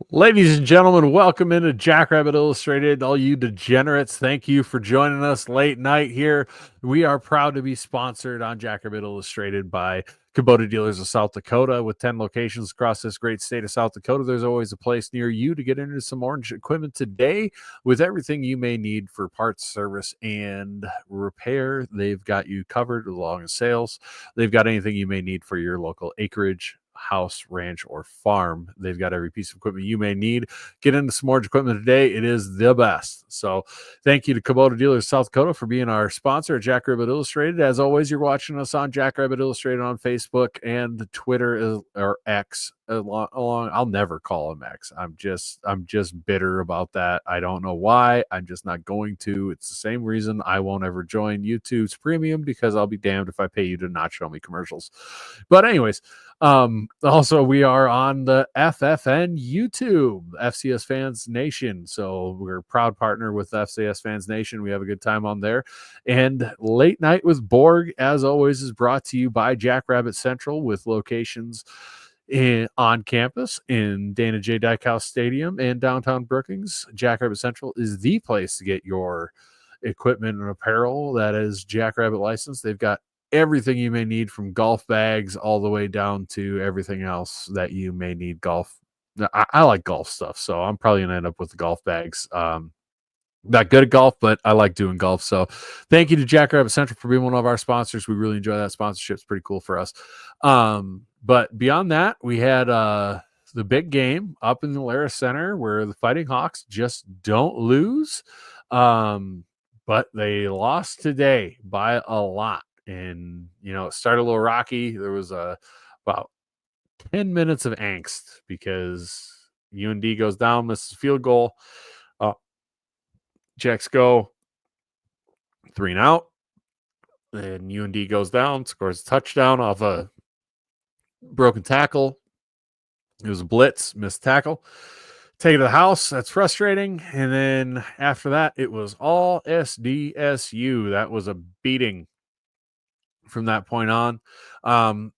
Ladies and gentlemen, welcome into Jackrabbit Illustrated. All you degenerates, thank you for joining us late night here. We are proud to be sponsored on Jackrabbit Illustrated by Kubota Dealers of South Dakota. With 10 locations across this great state of South Dakota, there's always a place near you to get into some orange equipment today with everything you may need for parts, service, and repair. They've got you covered along with sales. They've got anything you may need for your local acreage, house, ranch, or farm. They've got every piece of equipment you may need. Get into some orange equipment today. It is the best. So thank you to Kubota Dealers South Dakota for being our sponsor at Jackrabbit Illustrated. As always, you're watching us on Jackrabbit Illustrated on Facebook and Twitter or X. I'll never call him X. I'm just bitter about that. I don't know why. I'm just not going to. It's the same reason I won't ever join YouTube's premium, because I'll be damned if I pay you to not show me commercials. But anyways, also we are on the FFN YouTube, FCS Fans Nation. So we're a proud partner with FCS Fans Nation. We have a good time on there. And Late Night with Borg, as always, is brought to you by Jackrabbit Central, with locations on campus in Dana J. Dykhouse Stadium and downtown Brookings. Jackrabbit Central is the place to get your equipment and apparel that is Jackrabbit licensed. They've got everything you may need, from golf bags all the way down to everything else that you may need golf. I like golf stuff, so I'm probably going to end up with the golf bags. Not good at golf, but I like doing golf. So thank you to Jackrabbit Central for being one of our sponsors. We really enjoy that sponsorship. It's pretty cool for us. But beyond that, we had the big game up in the Lara Center, where the Fighting Hawks just don't lose. But they lost today by a lot. And, it started a little rocky. There was about 10 minutes of angst because UND goes down, misses field goal. Jacks go 3-and-out. And UND goes down, scores a touchdown off a broken tackle. It was a blitz, missed tackle. Take it to the house. That's frustrating. And then after that, it was all SDSU. That was a beating from that point on.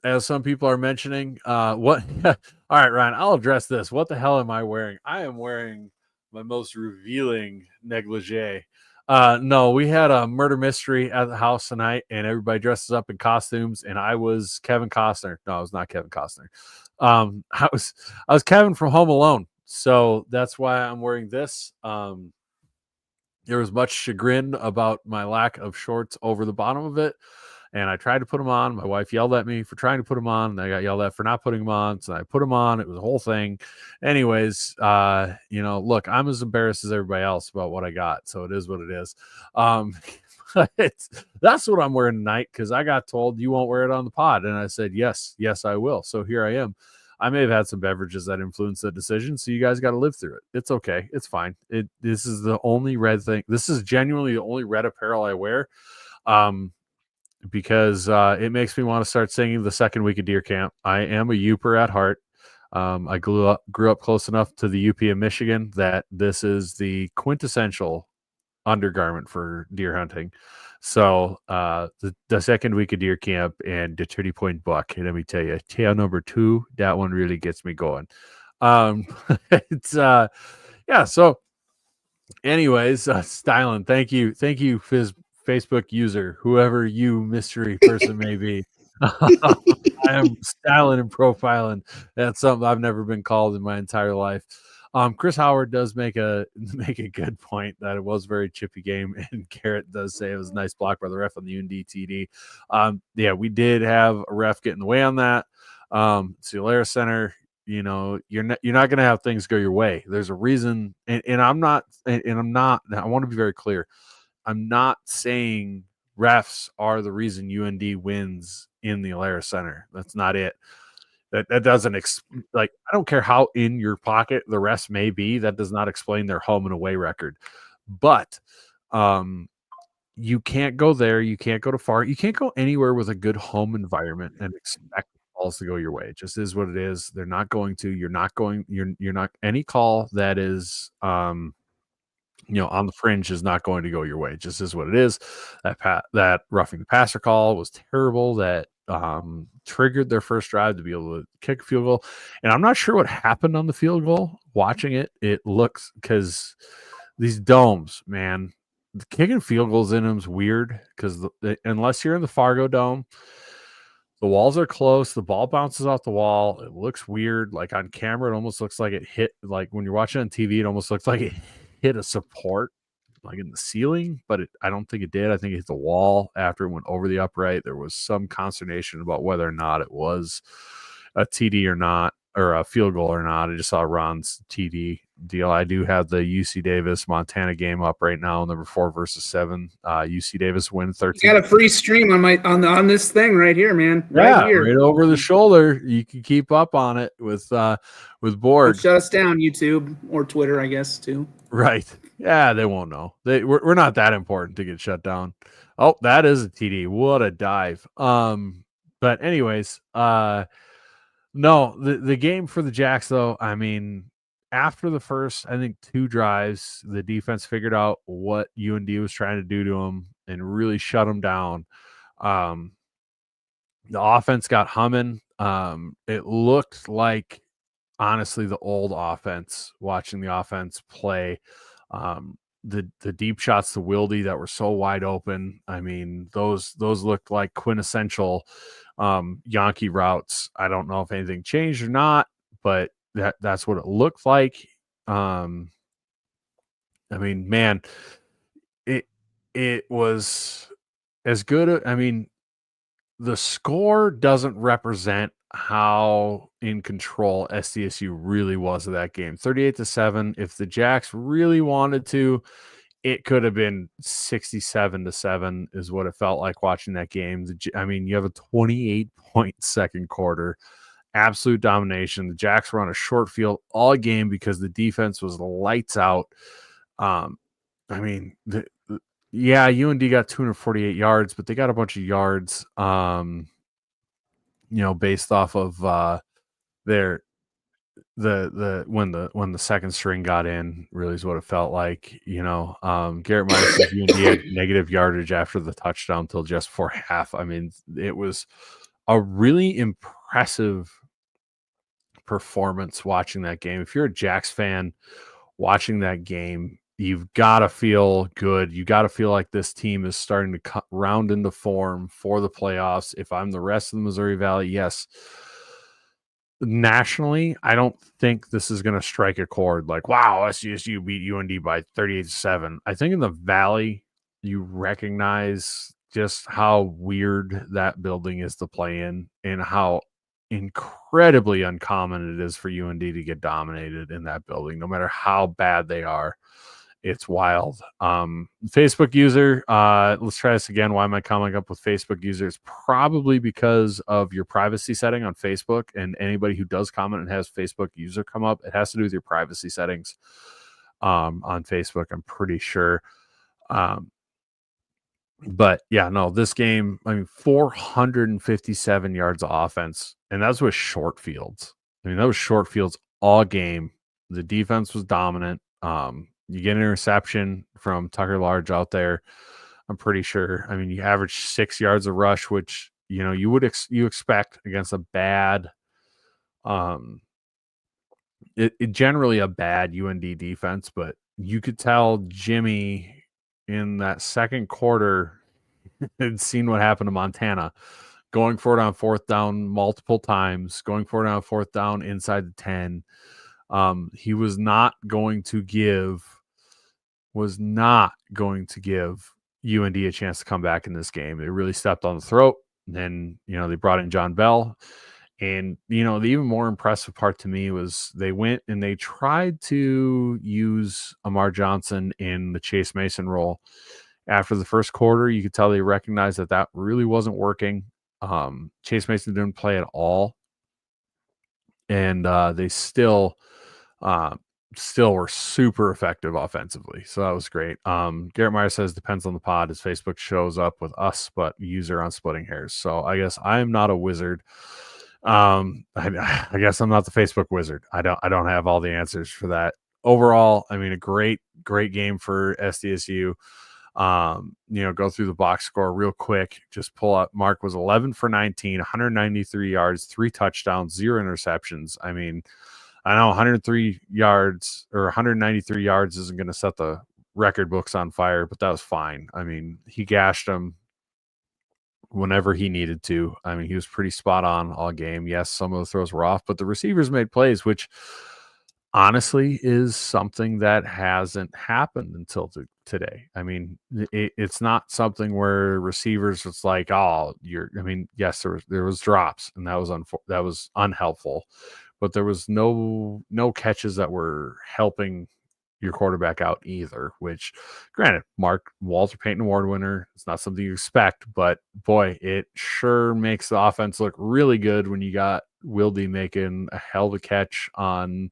As some people are mentioning, what? All right, Ryan, I'll address this. What the hell am I wearing? I am wearing my most revealing negligee. No, we had a murder mystery at the house tonight, and everybody dresses up in costumes, and I was Kevin Costner. No, I was not Kevin Costner. I was Kevin from Home Alone. So that's why I'm wearing this. There was much chagrin about my lack of shorts over the bottom of it, and I tried to put them on. My wife yelled at me for trying to put them on, and I got yelled at for not putting them on. So I put them on. It was a whole thing. Anyways, look, I'm as embarrassed as everybody else about what I got. So it is what it is. That's what I'm wearing tonight, because I got told you won't wear it on the pod. And I said, yes, I will. So here I am. I may have had some beverages that influenced the decision, so you guys got to live through it. It's okay. It's fine. This is the only red thing. This is genuinely the only red apparel I wear. Because it makes me want to start singing the second week of deer camp. I am a Youper at heart. I grew up close enough to the UP of Michigan that this is the quintessential undergarment for deer hunting. So the second week of deer camp and the 30 point buck, and let me tell you, tail number 2, that one really gets me going. It's yeah. So anyways, styling. Thank you, Facebook user, whoever you mystery person may be. I am styling and profiling. That's something I've never been called in my entire life. Chris Howard does make a good point that it was a very chippy game, and Garrett does say it was a nice block by the ref on the UND TD. Yeah, we did have a ref get in the way on that. Lara Center, you're not going to have things go your way. There's a reason, and I'm not. I want to be very clear. I'm not saying refs are the reason UND wins in the Lara Center. That's not it. That doesn't I don't care how in your pocket the refs may be. That does not explain their home and away record. But you can't go there. You can't go too far. You can't go anywhere with a good home environment and expect calls to go your way. It just is what it is. They're not going to. You're not going. You're not. Any call that is on the fringe is not going to go your way. It just is what it is. That roughing the passer call was terrible. That triggered their first drive to be able to kick a field goal. And I'm not sure what happened on the field goal. Watching it, it looks, because these domes, man, the kicking field goals in them is weird, because unless you're in the Fargo Dome, the walls are close. The ball bounces off the wall. It looks weird. Like on camera, it almost looks like it hit, like when you're watching on TV, it almost looks like it hit a support, like in the ceiling, but I don't think it did. I think it hit the wall after it went over the upright. There was some consternation about whether or not it was a TD or not, or a field goal or not. I just saw Ron's TD deal. I do have the UC Davis Montana game up right now, number 4 versus 7. UC Davis win 13. You got a free stream on this thing right here, man. Right here, right over the shoulder. You can keep up on it with Borg. Don't shut us down, YouTube or Twitter, I guess, too. Right. Yeah, they won't know. We're not that important to get shut down. Oh, that is a TD. What a dive. But anyways, no, the game for the Jacks, though, I mean, after the first, I think 2 drives, the defense figured out what UND was trying to do to them and really shut them down. The offense got humming. It looked like, honestly, the old offense, watching the offense play. The deep shots to Wildy that were so wide open. I mean, those looked like quintessential Yankee routes. I don't know if anything changed or not, but that's what it looked like. I mean, man, it was as good. I mean, the score doesn't represent how in control SDSU really was of that game. 38-7. If the Jacks really wanted to, it could have been 67-7 is what it felt like watching that game. I mean, you have a 28-point second quarter, absolute domination. The Jacks were on a short field all game because the defense was lights out. I mean, yeah, UND got 248 yards, but they got a bunch of yards, based off of when the second string got in, really is what it felt like. Garrett Myers says UND had negative yardage after the touchdown till just before half. I mean, it was a really impressive performance watching that game. If you're a Jacks fan watching that game, you've got to feel good. You got to feel like this team is starting to round into form for the playoffs. If I'm the rest of the Missouri Valley, yes. Nationally, I don't think this is going to strike a chord like, wow, SDSU beat UND by 38-7. I think in the Valley, you recognize just how weird that building is to play in and how incredibly uncommon it is for UND to get dominated in that building, no matter how bad they are. It's wild. Facebook user, let's try this again. Why am I coming up with Facebook users? Probably because of your privacy setting on Facebook, and anybody who does comment and has Facebook user come up, it has to do with your privacy settings on Facebook, I'm pretty sure. But yeah, no, this game, I mean, 457 yards of offense, and that's with short fields. I mean, that was short fields all game. The defense was dominant. You get an interception from Tucker Large out there. I'm pretty sure. I mean, you average 6 yards of rush, which, you would you expect against a bad, generally a bad UND defense, but you could tell Jimmy in that second quarter had seen what happened to Montana, going for it on 4th down multiple times, going for it on 4th down inside the 10. He was not going to give UND a chance to come back in this game. They really stepped on the throat. And then, they brought in John Bell. And, the even more impressive part to me was they went and they tried to use Amar Johnson in the Chase Mason role. After the first quarter, you could tell they recognized that really wasn't working. Chase Mason didn't play at all. And they still were super effective offensively. So that was great. Garrett Meyer says, depends on the pod. His Facebook shows up with us, but user on splitting hairs. So I guess I'm not a wizard. I guess I'm not the Facebook wizard. I don't have all the answers for that. Overall, I mean, a great game for SDSU. Go through the box score real quick. Just pull up. Mark was 11 for 19, 193 yards, 3 touchdowns, 0 interceptions. I mean, I know 103 yards or 193 yards isn't going to set the record books on fire, but that was fine. I mean, he gashed them whenever he needed to. I mean, he was pretty spot on all game. Yes, some of the throws were off, but the receivers made plays, which honestly is something that hasn't happened until today. I mean, it's not something where receivers, it's like, oh, yes, there was drops, and that was unhelpful, but there was no catches that were helping your quarterback out either, which granted, Walter Payton Award winner, it's not something you expect, but boy, it sure makes the offense look really good when you got Wildy making a hell of a catch on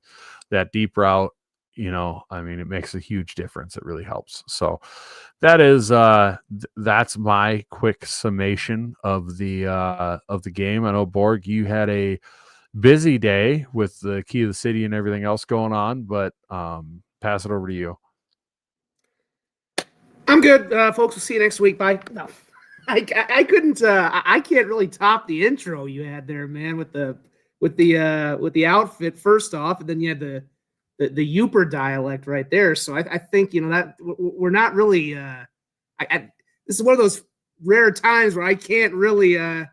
that deep route. It makes a huge difference. It really helps. So that is that's my quick summation of the game. I know, Borg, you had a busy day with the key of the city and everything else going on, but pass it over to you. I'm good, folks. We'll see you next week. Bye. No, I couldn't. I can't really top the intro you had there, man. With the outfit first off, and then you had the Yooper dialect right there. So I think that we're not really. This is one of those rare times where I can't really. I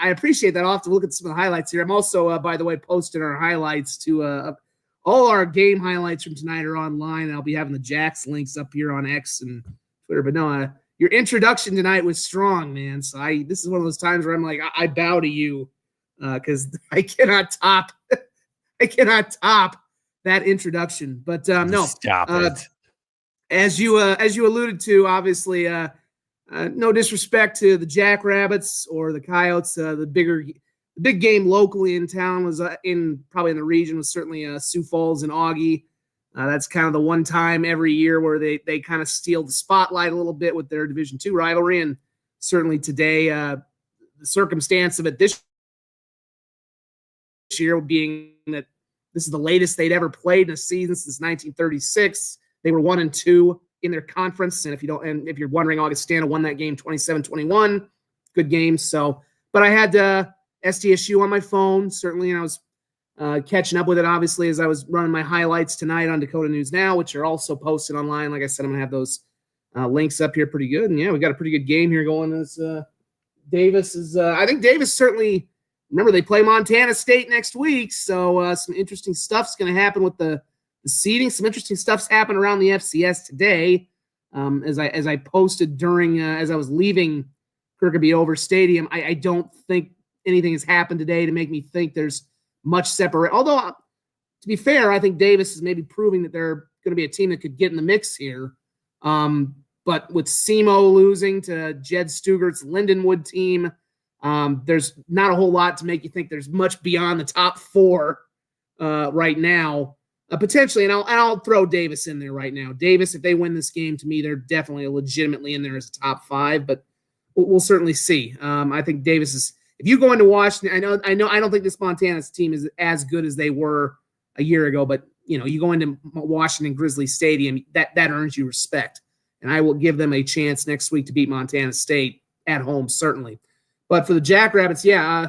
appreciate that. I'll have to look at some of the highlights here. I'm also, by the way, posting our highlights to all our game highlights from tonight are online. I'll be having the Jacks links up here on X and Twitter. But no, your introduction tonight was strong, man. So this is one of those times where I'm like, I bow to you because I cannot top that introduction. But no, stop it. As you alluded to, obviously, no disrespect to the Jackrabbits or the Coyotes. The big game locally in town was probably in the region was certainly Sioux Falls and Augie. That's kind of the one time every year where they kind of steal the spotlight a little bit with their Division II rivalry. And certainly today, the circumstance of it this year being that this is the latest they'd ever played in a season since 1936. They were 1-2 in their conference. And if you're wondering, Augustana won that game 27-21. Good game. So, but I had SDSU on my phone, certainly, and I was catching up with it, obviously, as I was running my highlights tonight on Dakota News Now, which are also posted online. Like I said, I'm going to have those links up here pretty good. And, yeah, we got a pretty good game here going. As Davis is I think Davis certainly – remember, they play Montana State next week, so some interesting stuff's going to happen with the seeding. Some interesting stuff's happened around the FCS today. As I posted during as I was leaving Kirkby Over Stadium, I don't think anything has happened today to make me think there's much separate. Although, to be fair, I think Davis is maybe proving that they're going to be a team that could get in the mix here. But with SEMO losing to Jed Stugart's Lindenwood team, there's not a whole lot to make you think there's much beyond the top 4 right now. Potentially, and I'll throw Davis in there right now. Davis, if they win this game, to me, they're definitely legitimately in there as a top 5, but we'll certainly see. I think Davis is. If you go into Washington, I don't think this Montana's team is as good as they were a year ago, but you go into Washington Grizzly Stadium, that earns you respect, and I will give them a chance next week to beat Montana State at home, certainly. But for the Jackrabbits, yeah,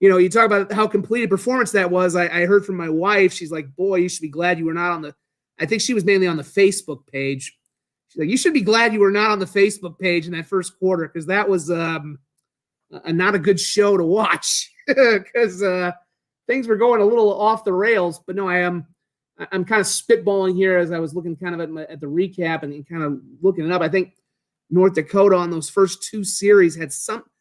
you talk about how complete a performance that was. I heard from my wife. She's like, boy, you should be glad you were not on the – I think she was mainly on the Facebook page. She's like, you should be glad you were not on the Facebook page in that first quarter because that was not a good show to watch because things were going a little off the rails. But no, I'm kind of spitballing here as I was looking kind of at the recap and kind of looking it up. I think North Dakota on those first 2 series had some –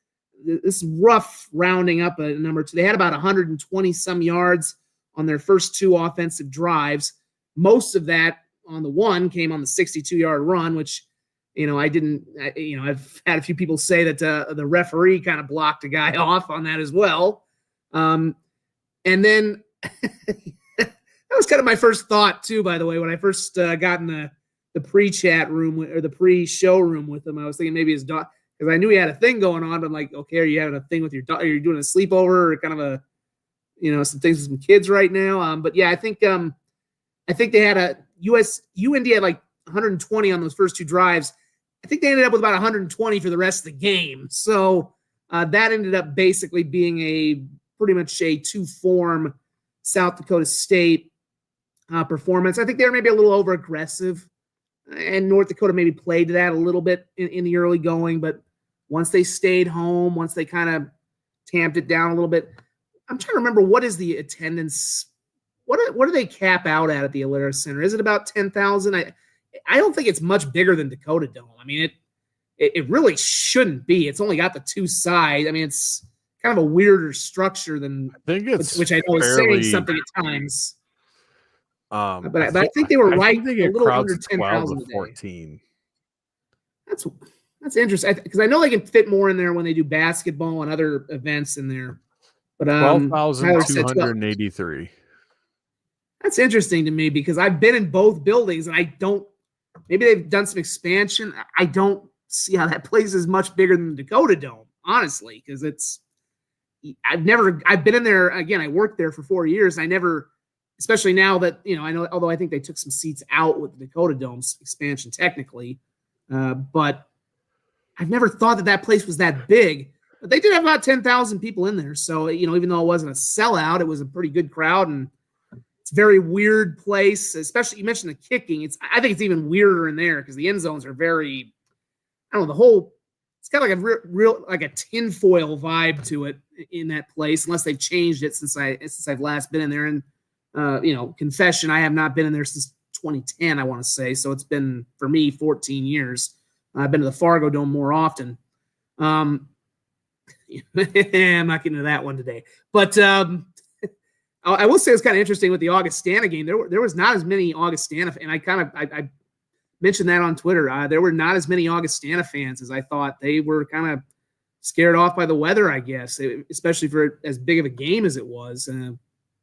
this rough rounding up a number. They had about 120 some yards on their first 2 offensive drives. Most of that on the one came on the 62-yard run, which, I've had a few people say that the referee kind of blocked a guy off on that as well. And then that was kind of my first thought too, by the way, when I first got in the pre-chat room or the pre-show room with him, I was thinking maybe his dog, because I knew he had a thing going on. But I'm like, okay, are you having a thing with your dog? Are you doing a sleepover or kind of a, some things with some kids right now? But yeah, I think they had UND had like 120 on those first two drives. I think they ended up with about 120 for the rest of the game. So that ended up basically being a pretty much a two-form South Dakota State performance. I think they were maybe a little over-aggressive, and North Dakota maybe played to that a little bit in the early going, but once they stayed home, once they kind of tamped it down a little bit, I'm trying to remember, what is the attendance? What do they cap out at the Alerus Center? Is it about 10,000? I don't think it's much bigger than Dakota Dome. I mean, it really shouldn't be. It's only got the two sides. I mean, it's kind of a weirder structure than I think it's which I know is saying something at times. But I think they were right. They a get little under crowds of 10,000 to 14. That's interesting, because I know they can fit more in there when they do basketball and other events in there. But 12,283. That's interesting to me, because I've been in both buildings, and I don't. Maybe they've done some expansion. I don't see how that place is much bigger than the Dakota Dome, honestly, because I've been in there. Again, I worked there for 4 years. I never, especially now that, I know, although I think they took some seats out with the Dakota Dome's expansion technically, but I've never thought that place was that big. But they did have about 10,000 people in there. So, even though it wasn't a sellout, it was a pretty good crowd, and it's a very weird place, especially you mentioned the kicking. I think it's even weirder in there, because the end zones are very, I don't know, it's got like a real like a tinfoil vibe to it in that place, unless they've changed it since I've last been in there. And confession, I have not been in there since 2010, I want to say. So it's been, for me, 14 years. I've been to the Fargo Dome more often. I'm not getting into that one today, but I will say it's kind of interesting with the Augustana game. There was not as many Augustana, and I mentioned that on Twitter. There were not as many Augustana fans as I thought. They were kind of scared off by the weather, I guess, especially for as big of a game as it was. A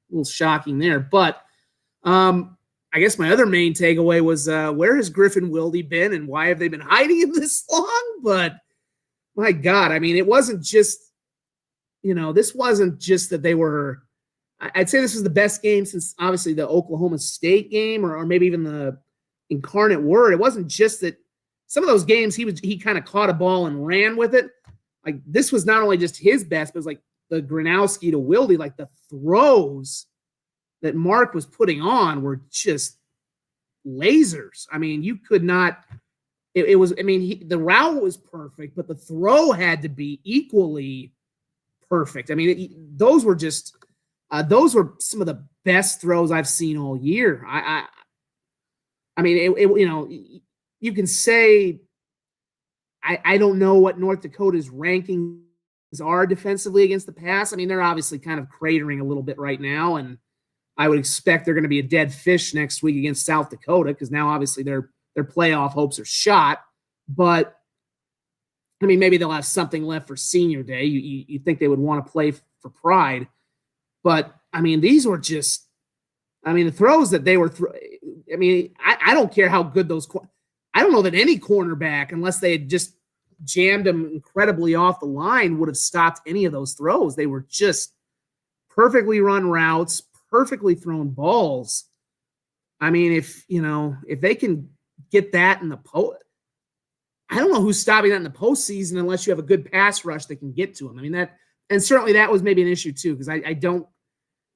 little shocking there, but I guess my other main takeaway was where has Griffin Wilde been, and why have they been hiding him this long? But my God, I mean, it wasn't just, this wasn't just that they were. I'd say this was the best game since obviously the Oklahoma State game, or maybe even the Incarnate Word. It wasn't just that some of those games he kind of caught a ball and ran with it. Like, this was not only just his best, but it was like the Gronowski to Wilde, like the throws that Mark was putting on were just lasers. I mean, you could not. It was. I mean, the route was perfect, but the throw had to be equally perfect. I mean, those were just. Those were some of the best throws I've seen all year. I mean, you can say I don't know what North Dakota's rankings are defensively against the pass. I mean, they're obviously kind of cratering a little bit right now, and I would expect they're going to be a dead fish next week against South Dakota, because now obviously their playoff hopes are shot. But I mean, maybe they'll have something left for Senior Day. You think they would want to play for pride. But, I mean, these were just – I mean, the throws that they were I mean, I don't care how good those – I don't know that any cornerback, unless they had just jammed them incredibly off the line, would have stopped any of those throws. They were just perfectly run routes, perfectly thrown balls. I mean, if they can get that in the post – I don't know who's stopping that in the postseason unless you have a good pass rush that can get to them. I mean, that – and certainly that was maybe an issue too, because I don't –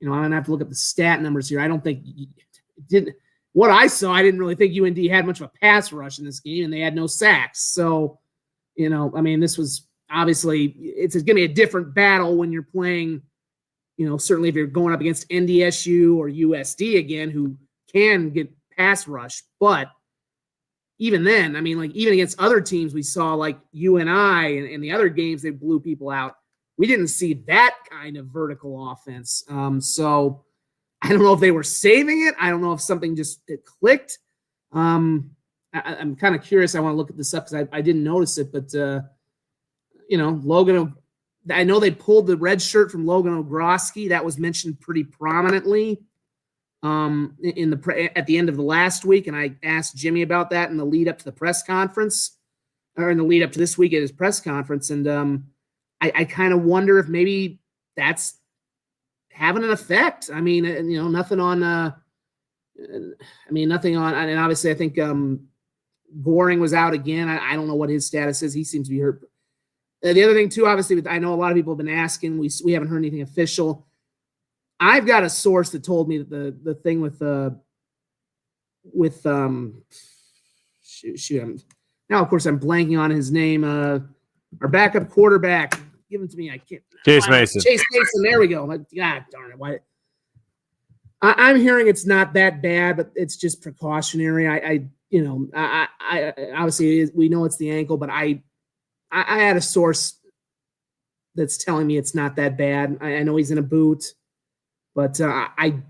I'm going to have to look up the stat numbers here. I don't think what I saw, I didn't really think UND had much of a pass rush in this game, and they had no sacks. So, I mean, this was obviously, it's going to be a different battle when you're playing, certainly if you're going up against NDSU or USD again, who can get pass rush. But even then, I mean, like, even against other teams we saw, like UNI and the other games, they blew people out. We didn't see that kind of vertical offense. So I don't know if they were saving it. I don't know if something just clicked. I'm kind of curious. I want to look at this up because I didn't notice it. But, Logan, I know they pulled the red shirt from Logan Ogroski. That was mentioned pretty prominently at the end of the last week. And I asked Jimmy about that in the lead up to the press conference, or in the lead up to this week at his press conference. And I kind of wonder if maybe that's having an effect. I mean, nothing on. And obviously, I think Goring was out again. I don't know what his status is. He seems to be hurt. The other thing too, obviously, I know a lot of people have been asking. We haven't heard anything official. I've got a source that told me that the thing with now of course I'm blanking on his name. Our backup quarterback, give him to me. I can't. Chase Mason. Chase Mason. There we go. God darn it! Why? I'm hearing it's not that bad, but it's just precautionary. I obviously we know it's the ankle, but I had a source that's telling me it's not that bad. I know he's in a boot, but I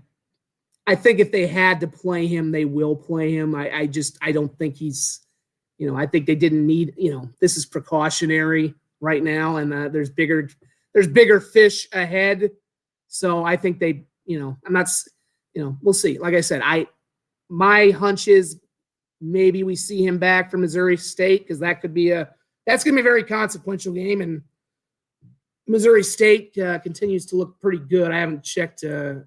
think if they had to play him, they will play him. I don't think he's, I think they didn't need, this is precautionary right now, and there's bigger fish ahead. So I think they, I'm not, we'll see. Like I said, my hunch is maybe we see him back from Missouri State, because that's going to be a very consequential game. And Missouri State continues to look pretty good. I haven't checked. They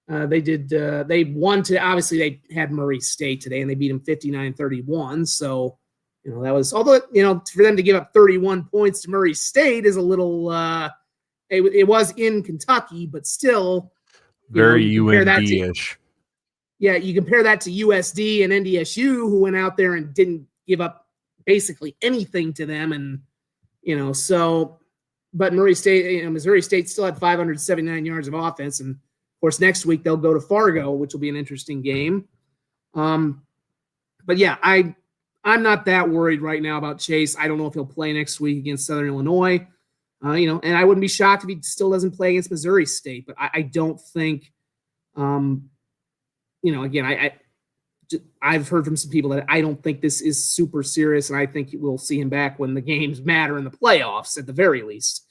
won to, obviously they had Murray State today and they beat them 59-31. So, that was, although, for them to give up 31 points to Murray State is a little, it was in Kentucky, but still very UND-ish. Yeah, you compare that to USD and NDSU, who went out there and didn't give up basically anything to them. And, so, but Missouri State still had 579 yards of offense. And of course, next week they'll go to Fargo, which will be an interesting game. But yeah, I'm not that worried right now about Chase. I don't know if he'll play next week against Southern Illinois. And I wouldn't be shocked if he still doesn't play against Missouri State, but I don't think, again, I've heard from some people that I don't think this is super serious, and I think we'll see him back when the games matter in the playoffs at the very least.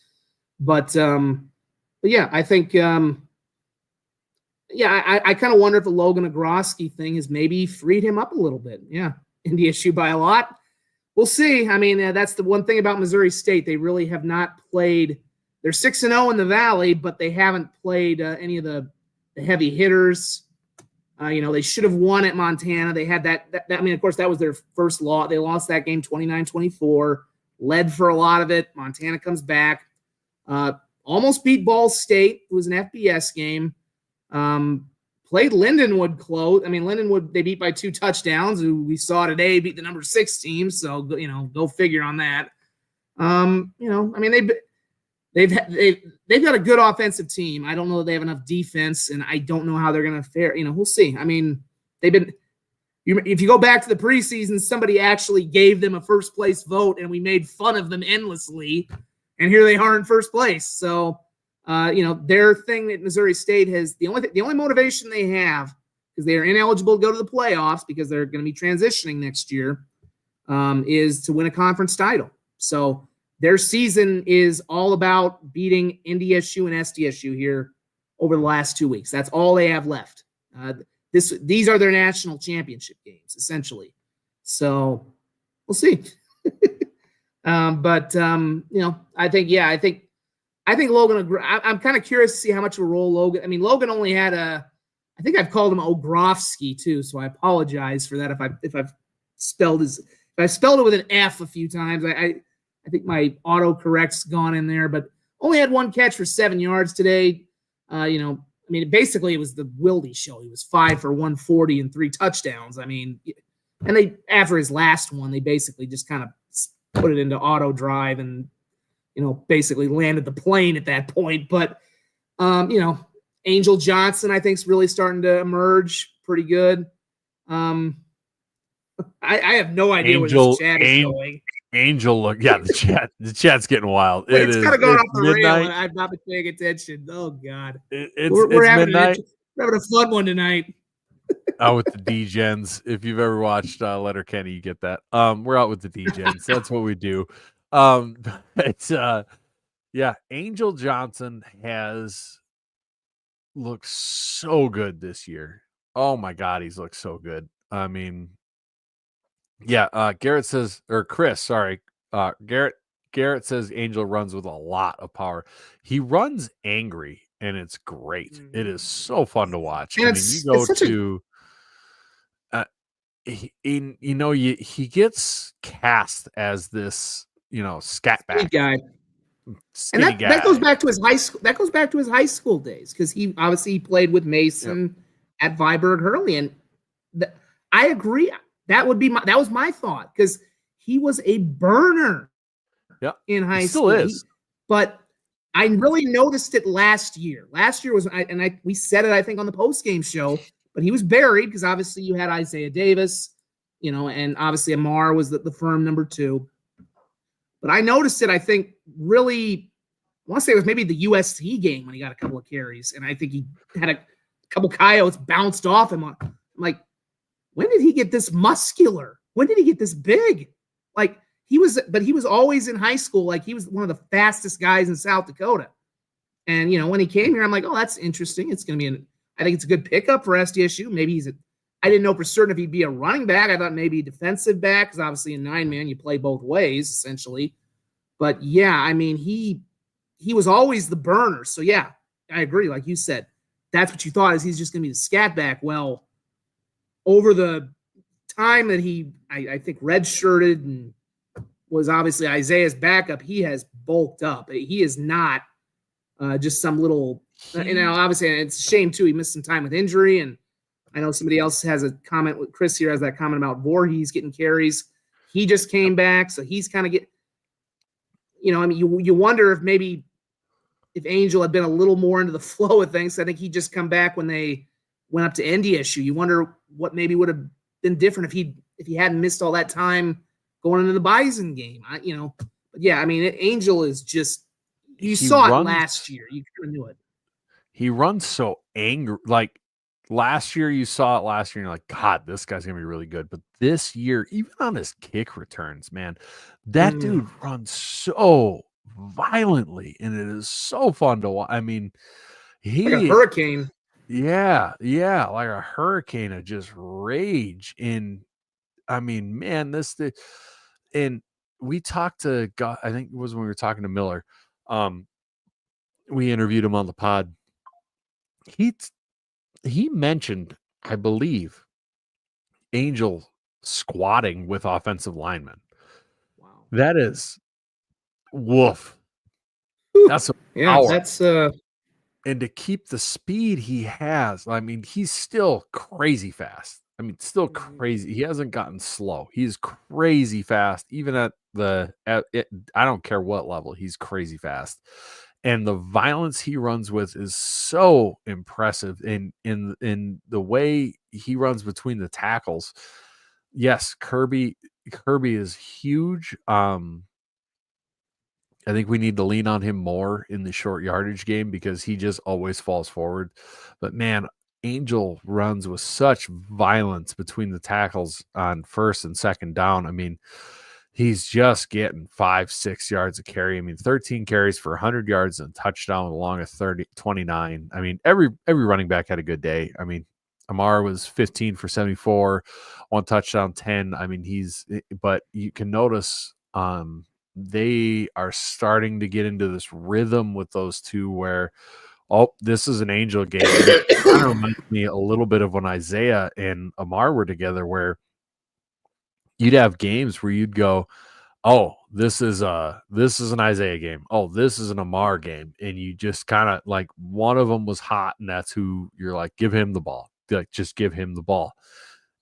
But yeah, I think, I kind of wonder if the Logan Ogroski thing has maybe freed him up a little bit. Yeah, NDSU by a lot. We'll see. I mean, that's the one thing about Missouri State. They really have not played. They're 6-0 in the Valley, but they haven't played any of the heavy hitters. They should have won at Montana. They had that. I mean, of course, that was their first loss. They lost that game 29-24, led for a lot of it. Montana comes back. Almost beat Ball State. It was an FBS game. Played Lindenwood close. I mean, Lindenwood, they beat by 2 touchdowns, who we saw today beat the number 6 team. So, go figure on that. I mean, they've got a good offensive team. I don't know that they have enough defense, and I don't know how they're going to fare. We'll see. I mean, if you go back to the preseason, somebody actually gave them a first place vote, and we made fun of them endlessly, and here they are in first place. So, their thing that Missouri State has, the only motivation they have, because they are ineligible to go to the playoffs because they're going to be transitioning next year, is to win a conference title. So their season is all about beating NDSU and SDSU here over the last 2 weeks. That's all they have left. These are their national championship games, essentially. So we'll see. I think Logan, I'm kind of curious to see how much of a role Logan. I mean, Logan only had I think I've called him Ogrovsky too, so I apologize for that if I've spelled it with an F a few times. I think my autocorrect's gone in there, but only had 1 catch for 7 yards today. Basically it was the Wildy show. He was 5 for 140 and 3 touchdowns. I mean, and they, after his last one, they basically just kind of put it into auto drive and, basically landed the plane at that point. But, Angel Johnson, I think, is really starting to emerge pretty good. I have no idea where this chat is going. Angel, the chat's getting wild. It's kind of going off the rail, and I've not been paying attention. Oh, God. We're having a fun one tonight. Out with the D-Gens. If you've ever watched Letterkenny, you get that. We're out with the D-Gens. That's what we do. Angel Johnson has looked so good this year. Oh my God, he's looked so good. I mean, Garrett says, or Chris, sorry, Garrett says Angel runs with a lot of power. He runs angry, and it's great. Mm-hmm. It is so fun to watch. And he gets cast as this, scat Skinny back, guy. And skinny that goes guy. back to his high school. That goes back to his high school days because he obviously played with Yep. Mason at Viborg Hurley, and I agree. That was my thought because he was a burner Yep. in high He still school. is. But I really noticed it last year. Last year we said it, I think, on the post game show. But he was buried because obviously you had Isaiah Davis, and obviously Amar was the firm number 2. But I noticed it, I think, really, I want to say it was maybe the USC game when he got a couple of carries. And I think he had a couple coyotes bounced off him. I'm like, when did he get this muscular? When did he get this big? Like, he was always in high school. Like, he was one of the fastest guys in South Dakota. And, when he came here, I'm like, oh, that's interesting. It's going to be I think it's a good pickup for SDSU. Maybe I didn't know for certain if he'd be a running back. I thought maybe a defensive back because obviously in 9-man you play both ways essentially. But yeah, I mean he was always the burner. So yeah, I agree. Like you said, that's what you thought is he's just going to be the scat back. Well, over the time that I think redshirted and was obviously Isaiah's backup, he has bulked up. He is not just some little. Obviously it's a shame too. He missed some time with injury and. I know somebody else has a comment. Chris here has that comment about Voorhees getting carries. He just came back, so he's kind of you wonder if maybe if Angel had been a little more into the flow of things. I think he'd just come back when they went up to SDSU. You wonder what maybe would have been different if he hadn't missed all that time going into the Bison game. But yeah, I mean, Angel is just you saw it last year. You kind of knew it. He runs so angry, like. Last year, you saw it last year, and you're like, God, this guy's going to be really good. But this year, even on his kick returns, man, that dude runs so violently, and it is so fun to watch. I mean, like a hurricane. Yeah, like a hurricane of just rage. And, I mean, man, and we talked to, God, I think it was when we were talking to Miller. We interviewed him on the pod. He mentioned, I believe, Angel squatting with offensive linemen. Wow. That is woof. That's a power. That's and to keep the speed he has, I mean, he's still crazy fast. I mean, still crazy. He hasn't gotten slow. He's crazy fast, even at I don't care what level. He's crazy fast. And the violence he runs with is so impressive in the way he runs between the tackles. Yes, Kirby is huge. I think we need to lean on him more in the short yardage game because he just always falls forward. But man, Angel runs with such violence between the tackles on first and second down. I mean, he's just getting 5-6 yards of carry. I mean, 13 carries for 100 yards and touchdown along a 29. I mean, every running back had a good day. I mean, Amar was 15 for 74, 1 touchdown, 10. I mean, but you can notice they are starting to get into this rhythm with those two where, this is an Angel game. It kind of reminds me a little bit of when Isaiah and Amar were together where you'd have games where you'd go, oh, this is an Isaiah game. Oh, this is an Amar game. And you just kind of like one of them was hot and that's who you're like, give him the ball. Like, just give him the ball.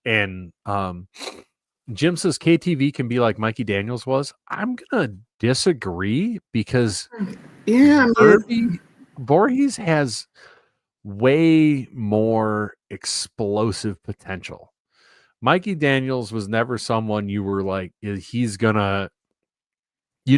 And Jim says KTV can be like Mikey Daniels was. I'm going to disagree because Voorhees has way more explosive potential. Mikey Daniels was never someone you were like, you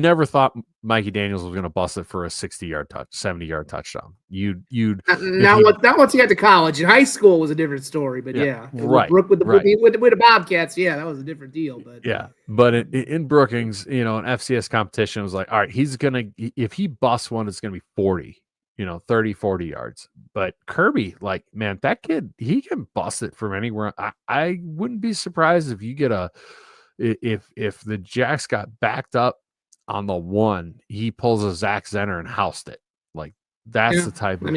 never thought Mikey Daniels was going to bust it for a 60-yard 70-yard touchdown. Not once he got to college. In high school was a different story, but yeah. Right. With the Bobcats, yeah, that was a different deal. But yeah, but in Brookings, an FCS competition was like, all right, he's going to, if he busts one, it's going to be 40, 30, 40 yards. But Kirby, like, man, that kid, he can bust it from anywhere. I wouldn't be surprised if you get if the Jacks got backed up on the 1, he pulls a Zach Zenner and housed it. Like, that's the type of,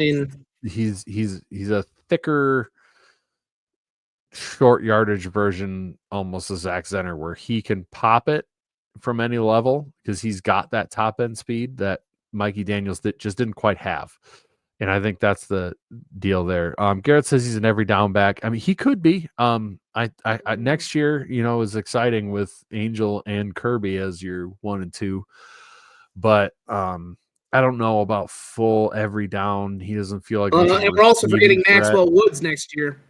he's a thicker short yardage version, almost a Zach Zenner, where he can pop it from any level because he's got that top end speed that Mikey Daniels just didn't quite have. And I think that's the deal there. Garrett says he's an every down back. I mean, he could be. I next year, is exciting with Angel and Kirby as your 1 and 2, but I don't know about full every down. He doesn't feel like and we're also forgetting Maxwell Woods next year.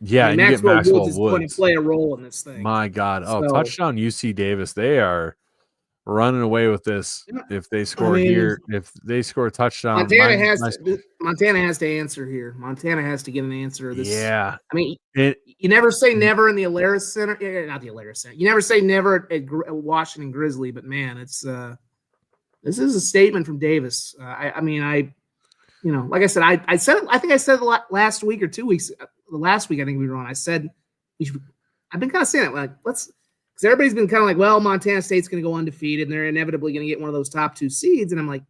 Yeah, and Maxwell Woods is going to play a role in this thing. My God. Touchdown UC Davis. They are running away with this. If they score here, if they score a touchdown, Montana has to answer here. Montana has to get an answer. Yeah. I mean, you never say never in the Alaris Center. Not the Alaris Center. You never say never at Washington Grizzly, but man, it's this is a statement from Davis. Like I said, I think I said it last week or 2 weeks. Last week, I think we were on. I said I've been kind of saying it because everybody's been kind of like, well, Montana State's going to go undefeated and they're inevitably going to get one of those top 2 seeds. And I'm like,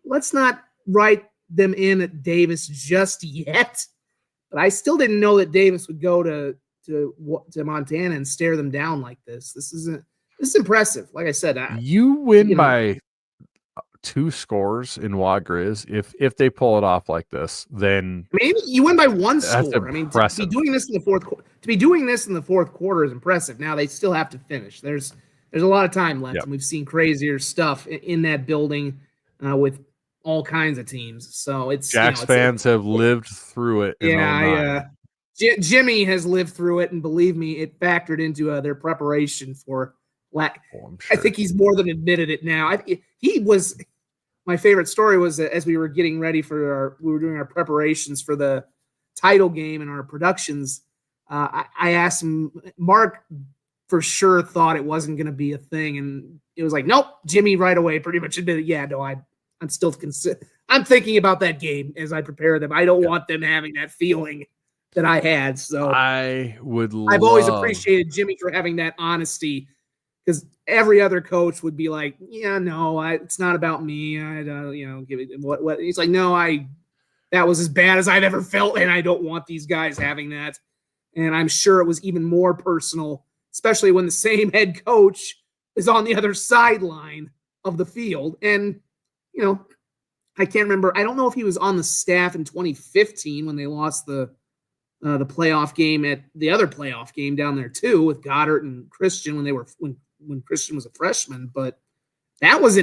let's not write them in at Davis just yet. But I still didn't know that Davis would go to Montana and stare them down like this. This is impressive. Like I said, you win by 2 scores in Wa Grizz. If they pull it off like this, then maybe you win by 1 score. Impressive. I mean, to be doing this in the fourth quarter is impressive. Now they still have to finish. There's a lot of time left, and we've seen crazier stuff in that building with all kinds of teams. So it's Jacks fans have lived through it. Jimmy has lived through it, and believe me, it factored into their preparation for. Sure. I think he's more than admitted it now. He was. My favorite story was as we were getting ready we were doing our preparations for the title game and our productions. I asked him, Mark for sure thought it wasn't going to be a thing. And it was like, nope, Jimmy right away pretty much admitted, yeah, no, I'm still I'm thinking about that game as I prepare them. I don't want them having that feeling that I had. So I've always appreciated Jimmy for having that honesty, because every other coach would be like, yeah, no, it's not about me. I don't, give it what he's like, no, that was as bad as I've ever felt. And I don't want these guys having that. And I'm sure it was even more personal, especially when the same head coach is on the other sideline of the field. And, I can't remember. I don't know if he was on the staff in 2015 when they lost the playoff game at the other playoff game down there too, with Goddard and Christian when Christian was a freshman, but that was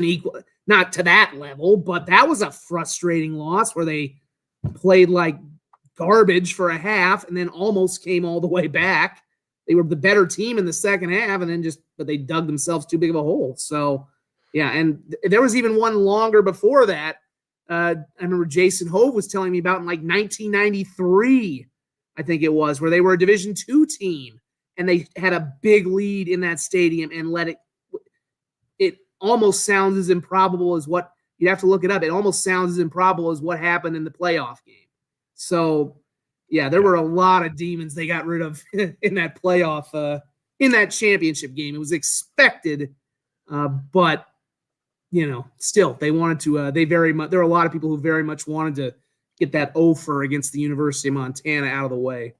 not to that level, but that was a frustrating loss where they played like garbage for a half and then almost came all the way back. They were the better team in the second half, and then but they dug themselves too big of a hole. So yeah. And there was even one longer before that. I remember Jason Hove was telling me about in like 1993, I think it was, where they were a Division II team and they had a big lead in that stadium and it almost sounds as improbable as what you'd have to look it up. It almost sounds as improbable as what happened in the playoff game. So yeah, there were a lot of demons they got rid of in that playoff, in that championship game. It was expected, but still they wanted to, there were a lot of people who very much wanted to get that offer against the University of Montana out of the way.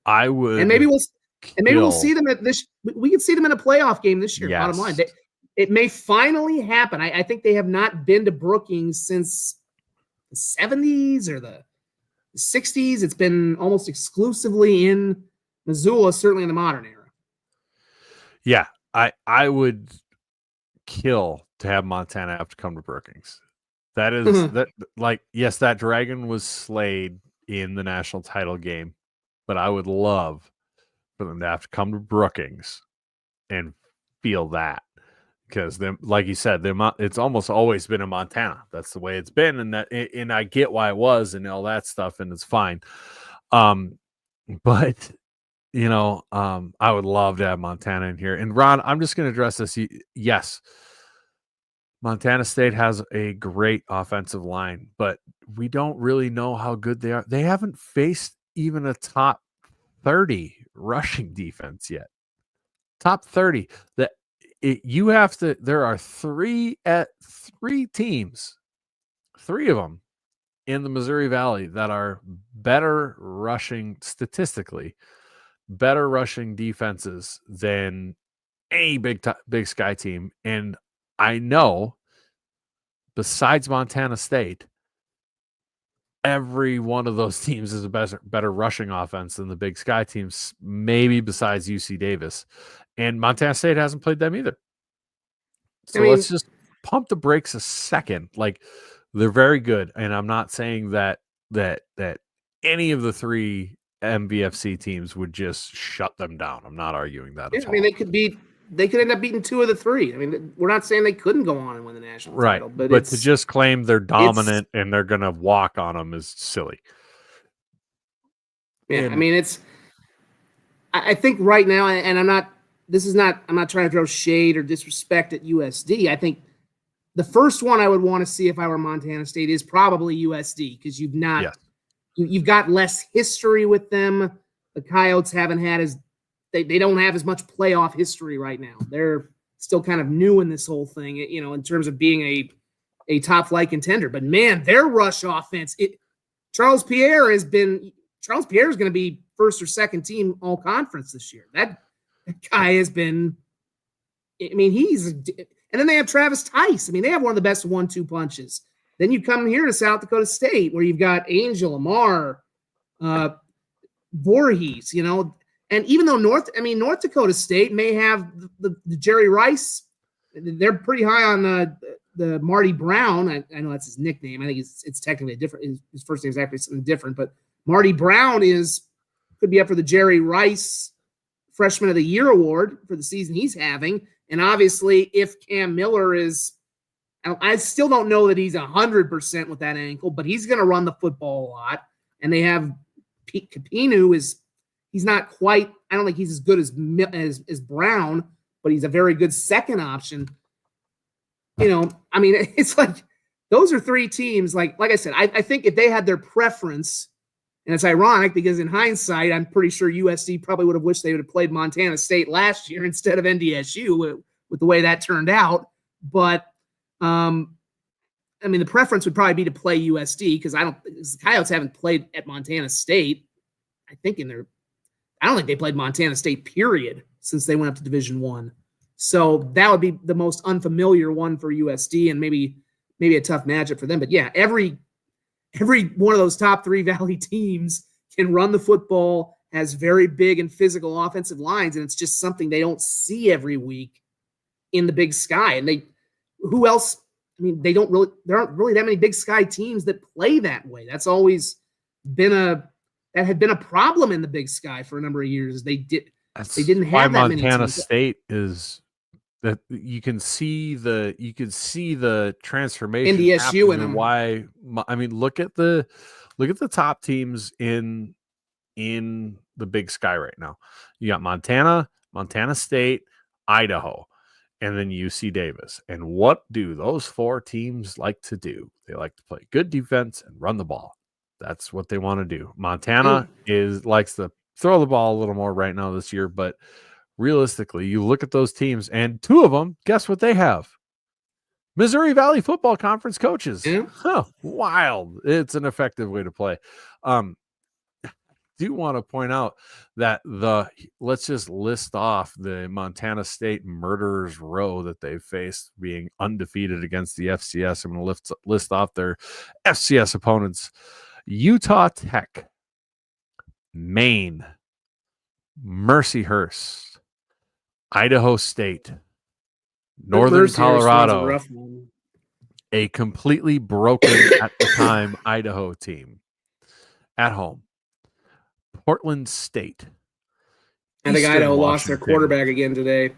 I would, and maybe we'll see them at this. We could see them in a playoff game this year. Yes. Bottom line, it may finally happen. I think they have not been to Brookings since the 70s or the 60s. It's been almost exclusively in Missoula, certainly in the modern era. Yeah, I would kill to have Montana have to come to Brookings. That is yes, that dragon was slayed in the national title game, but I would love for them to have to come to Brookings and feel that, because them, like you said, it's almost always been in Montana. That's the way it's been, and I get why it was and all that stuff, and it's fine. But I would love to have Montana in here. And Ron, I'm just going to address this. Yes, Montana State has a great offensive line, but we don't really know how good they are. They haven't faced even a top 30 rushing defense yet. Top 30. There are three teams, 3 of them in the Missouri Valley that are better rushing statistically better rushing defenses than any Big Sky team. And I know, besides Montana State, every one of those teams is a better rushing offense than the Big Sky teams, maybe besides UC Davis. And Montana State hasn't played them either. So let's just pump the brakes a second. Like, they're very good, and I'm not saying that any of the three MVFC teams would just shut them down. I'm not arguing that at all. I mean, they could end up beating two of the three. I mean, we're not saying they couldn't go on and win the national title, but to just claim they're dominant and they're going to walk on them is silly. Yeah, I mean, I think right now, and I'm not trying to throw shade or disrespect at USD. I think the first one I would want to see if I were Montana State is probably USD, because you've got less history with them. The Coyotes haven't had they don't have as much playoff history right now. They're still kind of new in this whole thing, in terms of being a top flight contender. But man, their rush offense, Charles Pierre is going to be first or second team all conference this year. That guy has been, I mean, and then they have Travis Tice. I mean, they have one of the best 1-2 punches. Then you come here to South Dakota State, where you've got Angel, Amar, Voorhees, and even though North Dakota State may have the Jerry Rice, they're pretty high on the Marty Brown. I know that's his nickname. I think it's technically different. His first name is actually something different, but Marty Brown could be up for the Jerry Rice Freshman of the Year award for the season he's having. And obviously, if Cam Miller I still don't know that he's 100% with that ankle, but he's going to run the football a lot. And they have Capinu he's not quite, I don't think he's as good as Brown, but he's a very good second option. I mean, it's like, those are three teams. Like I said, I think if they had their preference, and it's ironic because in hindsight, I'm pretty sure USD probably would have wished they would have played Montana State last year instead of NDSU with the way that turned out. But, I mean, the preference would probably be to play USD, because the Coyotes haven't played at Montana State, I don't think they played Montana State, period, since they went up to Division I. So that would be the most unfamiliar one for USD, and maybe a tough matchup for them. But yeah, every one of those top three Valley teams can run the football, has very big and physical offensive lines, and it's just something they don't see every week in the Big Sky. And who else? I mean, there aren't really that many Big Sky teams that play that way. That's always been that had been a problem in the Big Sky for a number of years. They didn't have that many teams. Montana State is that you can see the transformation. NDSU and why? I mean, look at the top teams in the Big Sky right now. You got Montana State, Idaho, and then UC Davis. And what do those four teams like to do? They like to play good defense and run the ball. That's what they want to do. Montana likes to throw the ball a little more right now this year, but realistically, you look at those teams, and two of them, guess what they have? Missouri Valley Football Conference coaches. Yeah. Wild. It's an effective way to play. I do want to point out that let's just list off the Montana State murderers row that they've faced, being undefeated against the FCS. I'm going to list off their FCS opponents: Utah Tech, Maine, Mercyhurst, Idaho State, Northern Colorado, a completely broken at the time Idaho team at home, Portland State. I think Idaho lost their quarterback again today.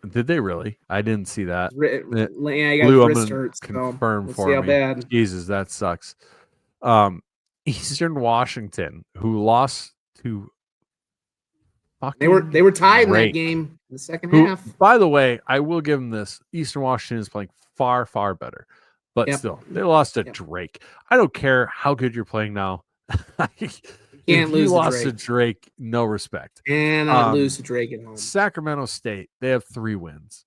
Did they really? I didn't see that. I got wrist hurt. Confirmed for me. Bad. Jesus, that sucks. Eastern Washington, who lost to they were tied in that game in the second half. By the way, I will give them this: Eastern Washington is playing far, far better, but still, they lost to Drake. I don't care how good you're playing now. Can't lose. Lost to Drake. No respect. Cannot lose to Drake at home. Sacramento State, they have 3 wins.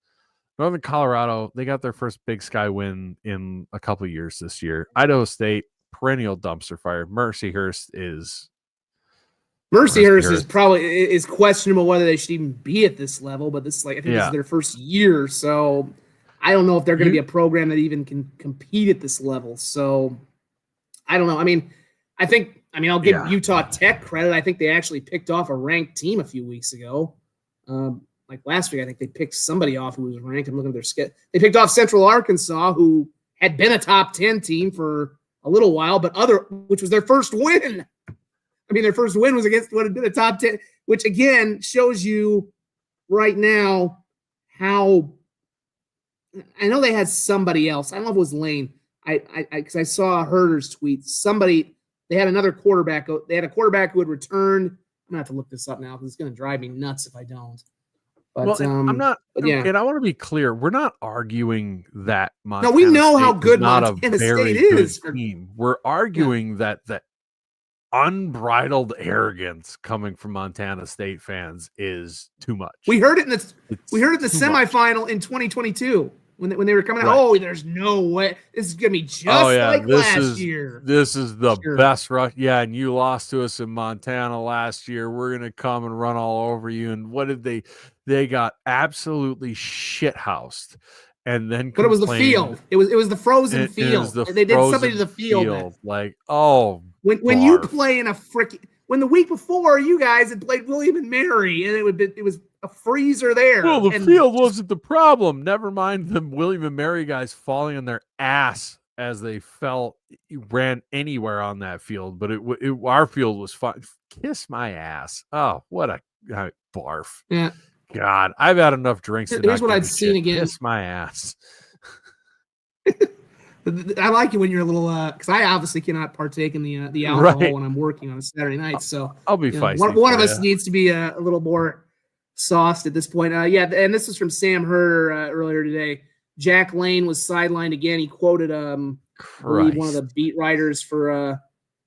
Northern Colorado, they got their first Big Sky win in a couple of years this year. Idaho State, perennial dumpster fire. Mercyhurst Mercyhurst is probably questionable whether they should even be at this level, but this I think this is their first year, so I don't know if they're going to be a program that even can compete at this level. So I don't know. I mean, I'll give Utah Tech credit. I think they actually picked off a ranked team a few weeks ago. Like last week, I think they picked somebody off who was ranked. I'm looking at their schedule. They picked off Central Arkansas, who had been a top 10 team for a little while, which was their first win. I mean, their first win was against what had been a top 10, which again shows you right now how I know they had somebody else. I don't know if it was Lane. Because I saw Herder's tweet. They had another quarterback. They had a quarterback who had returned. I'm gonna have to look this up now because it's gonna drive me nuts if I don't. But I'm not. And I want to be clear. We're not arguing that Montana. No, we know State how good not Montana a very State is. Good team. We're arguing that unbridled arrogance coming from Montana State fans is too much. We heard it in the semifinal in 2022 when they were coming out. Right. Oh, there's no way this is gonna be just like last year. This is the best rush. Yeah, and you lost to us in Montana last year. We're gonna come and run all over you. And what did they? They got absolutely shithoused. And then, but it was the field. It was the frozen field. They did something to the field. Like, oh. When you play in when the week before you guys had played William and Mary and it was a freezer there. Well, the field wasn't the problem. Never mind the William and Mary guys falling on their ass as they ran anywhere on that field. But our field was fine. Kiss my ass. Oh, what a barf. Yeah. God, I've had enough drinks. Here's what I've seen again. Kiss my ass. I like it when you're a little because I obviously cannot partake in the alcohol when I'm working on a Saturday night. So I'll be feisty. One of us needs to be a little more sauced at this point. And this is from Sam Herder earlier today. Jack Lane was sidelined again. He quoted one of the beat writers for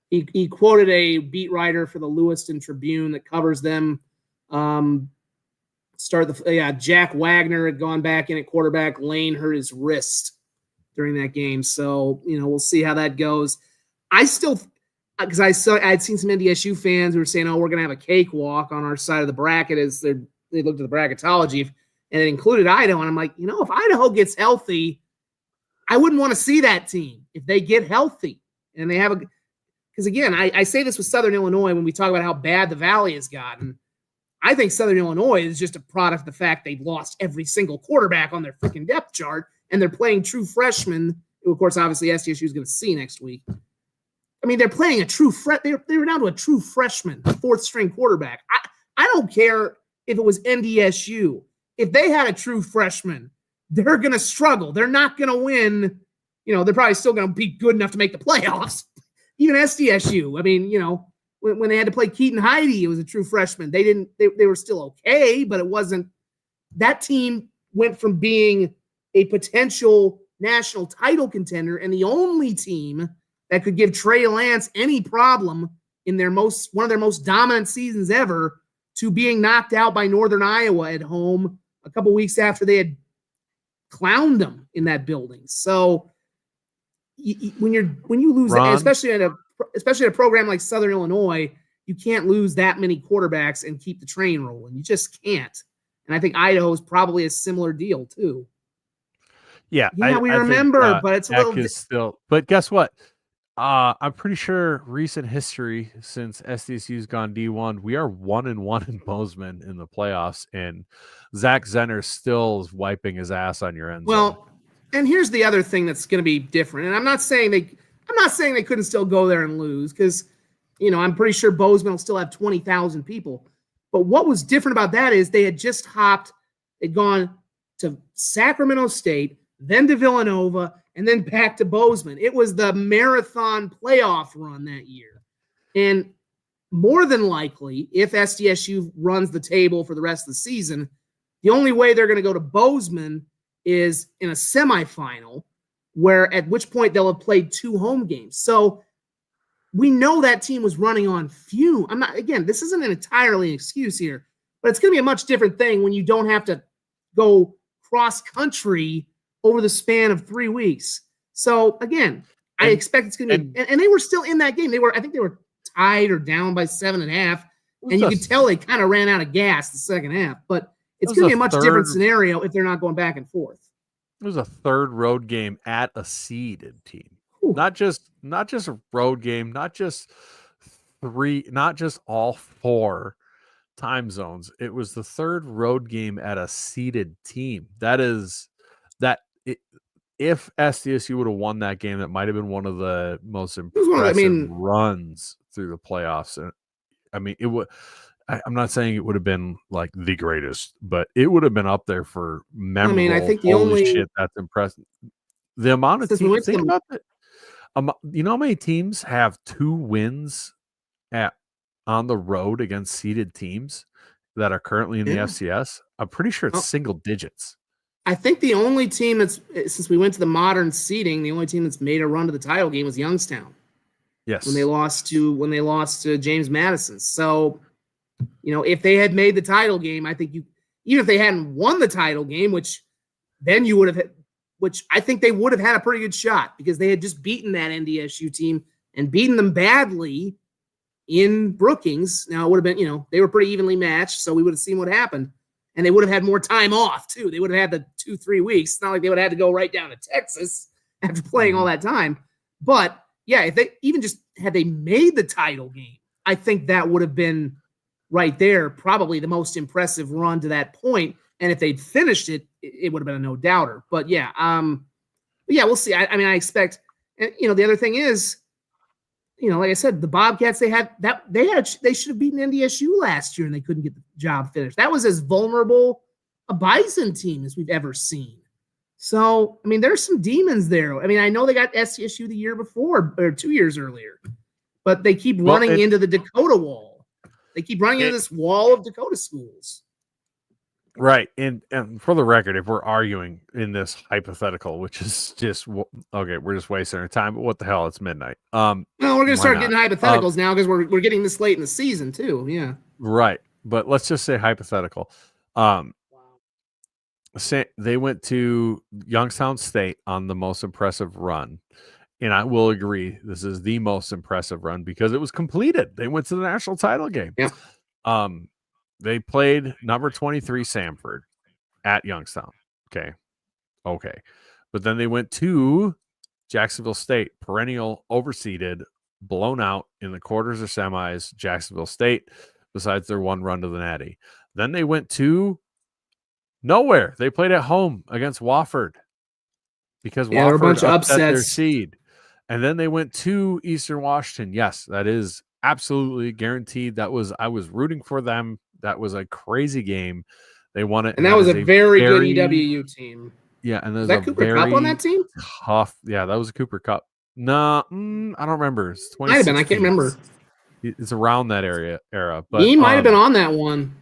he quoted a beat writer for the Lewiston Tribune that covers them. Jack Wagner had gone back in at quarterback. Lane hurt his wrist during that game. So, we'll see how that goes. I still, because I'd seen some NDSU fans who were saying, we're going to have a cakewalk on our side of the bracket as they looked at the bracketology and it included Idaho. And I'm like, if Idaho gets healthy, I wouldn't want to see that team if they get healthy. And they have because again, I say this with Southern Illinois when we talk about how bad the Valley has gotten. I think Southern Illinois is just a product of the fact they've lost every single quarterback on their freaking depth chart. And they're playing true freshmen, who, of course, obviously SDSU is going to see next week. I mean, they're playing a true they were down to a true freshman, a fourth-string quarterback. I don't care if it was NDSU. If they had a true freshman, they're going to struggle. They're not going to win. They're probably still going to be good enough to make the playoffs. Even SDSU. I mean, when they had to play Keaton Heide, it was a true freshman. They were still okay, but it wasn't. That team went from being a potential national title contender and the only team that could give Trey Lance any problem in one of their most dominant seasons ever to being knocked out by Northern Iowa at home a couple weeks after they had clowned them in that building. So when you lose, especially at a program like Southern Illinois, you can't lose that many quarterbacks and keep the train rolling. You just can't. And I think Idaho is probably a similar deal too. Yeah, we remember, but it's a little still. But guess what? I'm pretty sure recent history since SDSU's gone D1, we are 1-1 in Bozeman in the playoffs, and Zach Zenner still is wiping his ass on your end zone. Well, and here's the other thing that's going to be different. And I'm not saying they couldn't still go there and lose because, I'm pretty sure Bozeman will still have 20,000 people. But what was different about that is they had just they'd gone to Sacramento State, then to Villanova, and then back to Bozeman. It was the marathon playoff run that year. And more than likely, if SDSU runs the table for the rest of the season, the only way they're going to go to Bozeman is in a semifinal, at which point they'll have played 2 home games. So we know that team was running on fume. This isn't entirely an excuse here, but it's going to be a much different thing when you don't have to go cross country over the span of 3 weeks. So again, I expect it's going to be, and they were still in that game. I think they were tied or down by 7.5. And you could tell they kind of ran out of gas the second half. But it's going to be a much different scenario if they're not going back and forth. It was a third road game at a seeded team. Ooh. Not just a road game, not just all 4 time zones. It was the third road game at a seeded team. If SDSU would have won that game, that might have been one of the most impressive runs through the playoffs. And I mean, it would. I'm not saying it would have been like the greatest, but it would have been up there for memorable. I think shit, that's impressive. The amount of teams. Think about it. You know how many teams have 2 wins on the road against seeded teams that are currently in the FCS? I'm pretty sure it's single digits. I think the only team that's, since we went to the modern seeding, the only team that's made a run to the title game was Youngstown. Yes, when they lost to James Madison. So, if they had made the title game, I think even if they hadn't won the title game, which then you would have, which I think they would have had a pretty good shot because they had just beaten that NDSU team and beaten them badly in Brookings. Now it would have been, they were pretty evenly matched, so we would have seen what happened. And they would have had more time off too. They would have had the 2-3 weeks. It's not like they would have had to go right down to Texas after playing all that time. But yeah, if they even just had they made the title game, I think that would have been right there, probably the most impressive run to that point. And if they'd finished it, it would have been a no doubter. But yeah, we'll see. I mean, I expect, the other thing is, like I said, the Bobcats, they should have beaten NDSU last year and they couldn't get the job finished. That was as vulnerable a Bison team as we've ever seen. So, I mean, there's some demons there. I mean, I know they got SDSU the year before or 2 years earlier, but they keep running into the Dakota wall. They keep running into this wall of Dakota schools. Right. And for the record, if we're arguing in this hypothetical, which is just, okay, we're just wasting our time, but what the hell? It's midnight. No, we're going to start getting hypotheticals now because we're getting this late in the season too. Yeah. Right. But let's just say hypothetical. They went to Youngstown State on the most impressive run. And I will agree, this is the most impressive run because it was completed. They went to the national title game. Yeah. They played number 23 Samford at Youngstown. Okay. But then they went to Jacksonville State, perennial overseeded, blown out in the quarters or semis, Jacksonville State, besides their one run to the Natty. Then they went to nowhere. They played at home against Wofford because Wofford upset their seed. And then they went to Eastern Washington. Yes, that is absolutely guaranteed. I was rooting for them. That was a crazy game. They won it. And that was a very good EWU team. Yeah, and there's Cooper Cup on that team? Tough. Yeah, that was a Cooper Cup. No, I don't remember. It's 2016. Might have been. I can't remember. It's around that era. But he might have been on that one.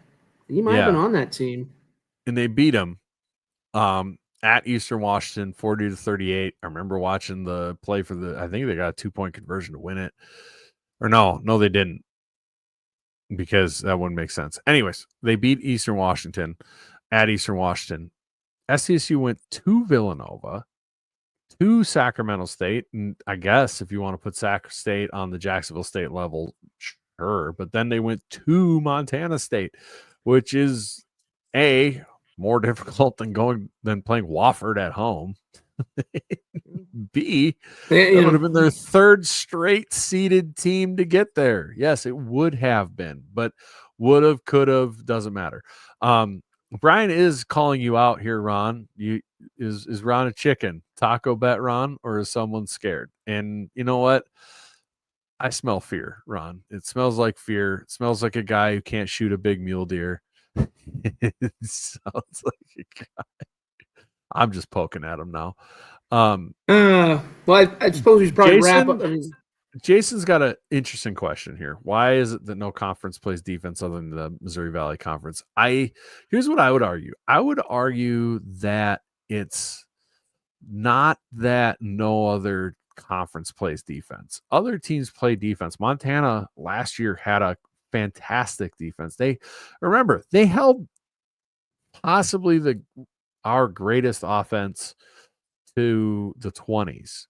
He might have been on that team. And they beat him at Eastern Washington 40-38. I remember watching the play for I think they got a 2-point conversion to win it. Or no, they didn't. Because that wouldn't make sense. Anyways, they beat Eastern Washington at Eastern Washington. SDSU went to Villanova, to Sacramento State, and I guess if you want to put Sac State on the Jacksonville State level, sure. But then they went to Montana State, which is more difficult than playing Wofford at home. B, that would have been their third straight seeded team to get there. Yes, it would have been, but would have, could have, doesn't matter. Brian is calling you out here, Ron. Is Ron a chicken? Taco bet, Ron, or is someone scared? And you know what? I smell fear, Ron. It smells like fear. It smells like a guy who can't shoot a big mule deer. It sounds like a guy. I'm just poking at him now. Well, I suppose we should probably wrap up. Jason's got an interesting question here. Why is it that no conference plays defense other than the Missouri Valley Conference? Here's what I would argue. I would argue that it's not that no other conference plays defense. Other teams play defense. Montana last year had a fantastic defense. They held possibly our greatest offense to the 20s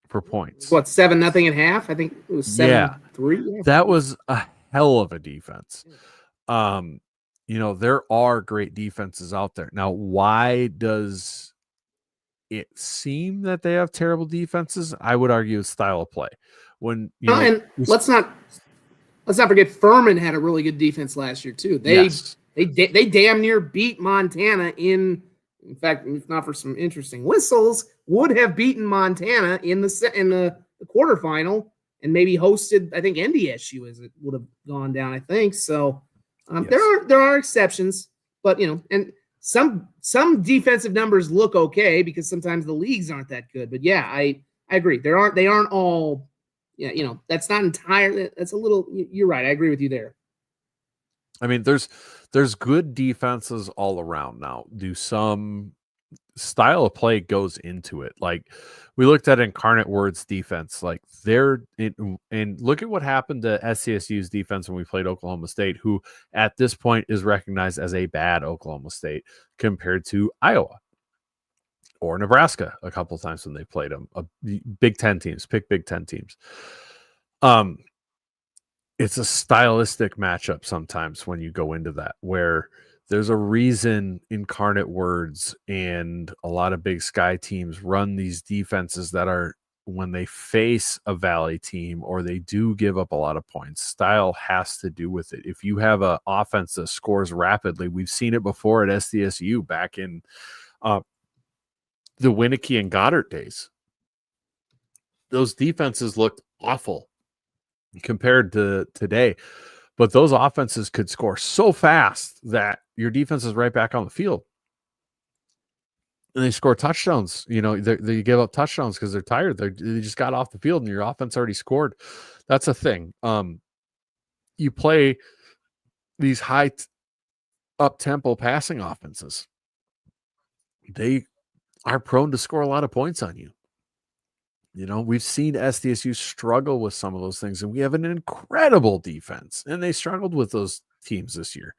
for points. What, 7-0 at half? I think it was 7-3. That was a hell of a defense. There are great defenses out there. Now, why does it seem that they have terrible defenses? I would argue it's style of play. And let's not forget Furman had a really good defense last year too. They damn near beat Montana in fact, if not for some interesting whistles, would have beaten Montana in the quarterfinal and maybe hosted, I think, SDSU as it would have gone down, I think. So there are exceptions, but and some defensive numbers look okay because sometimes the leagues aren't that good. But yeah, I agree. They aren't all, that's not entirely, that's a little, you're right. I agree with you there. I mean, there's good defenses all around now. Do some style of play goes into it. Like we looked at Incarnate Word's defense, like and look at what happened to SDSU's defense when we played Oklahoma State, who at this point is recognized as a bad Oklahoma State compared to Iowa or Nebraska a couple of times when they played them. Big Ten teams, pick Big Ten teams. It's a stylistic matchup sometimes when you go into that, where there's a reason Incarnate Words and a lot of Big Sky teams run these defenses that are, when they face a Valley team or they do give up a lot of points, style has to do with it. If you have an offense that scores rapidly, we've seen it before at SDSU back in the Winnicky and Goddard days. Those defenses looked awful compared to today, but those offenses could score so fast that your defense is right back on the field and they score touchdowns. They give up touchdowns because they're tired. They just got off the field and your offense already scored. That's a thing. You play these high up tempo passing offenses. They are prone to score a lot of points on you. We've seen SDSU struggle with some of those things, and we have an incredible defense, and they struggled with those teams this year.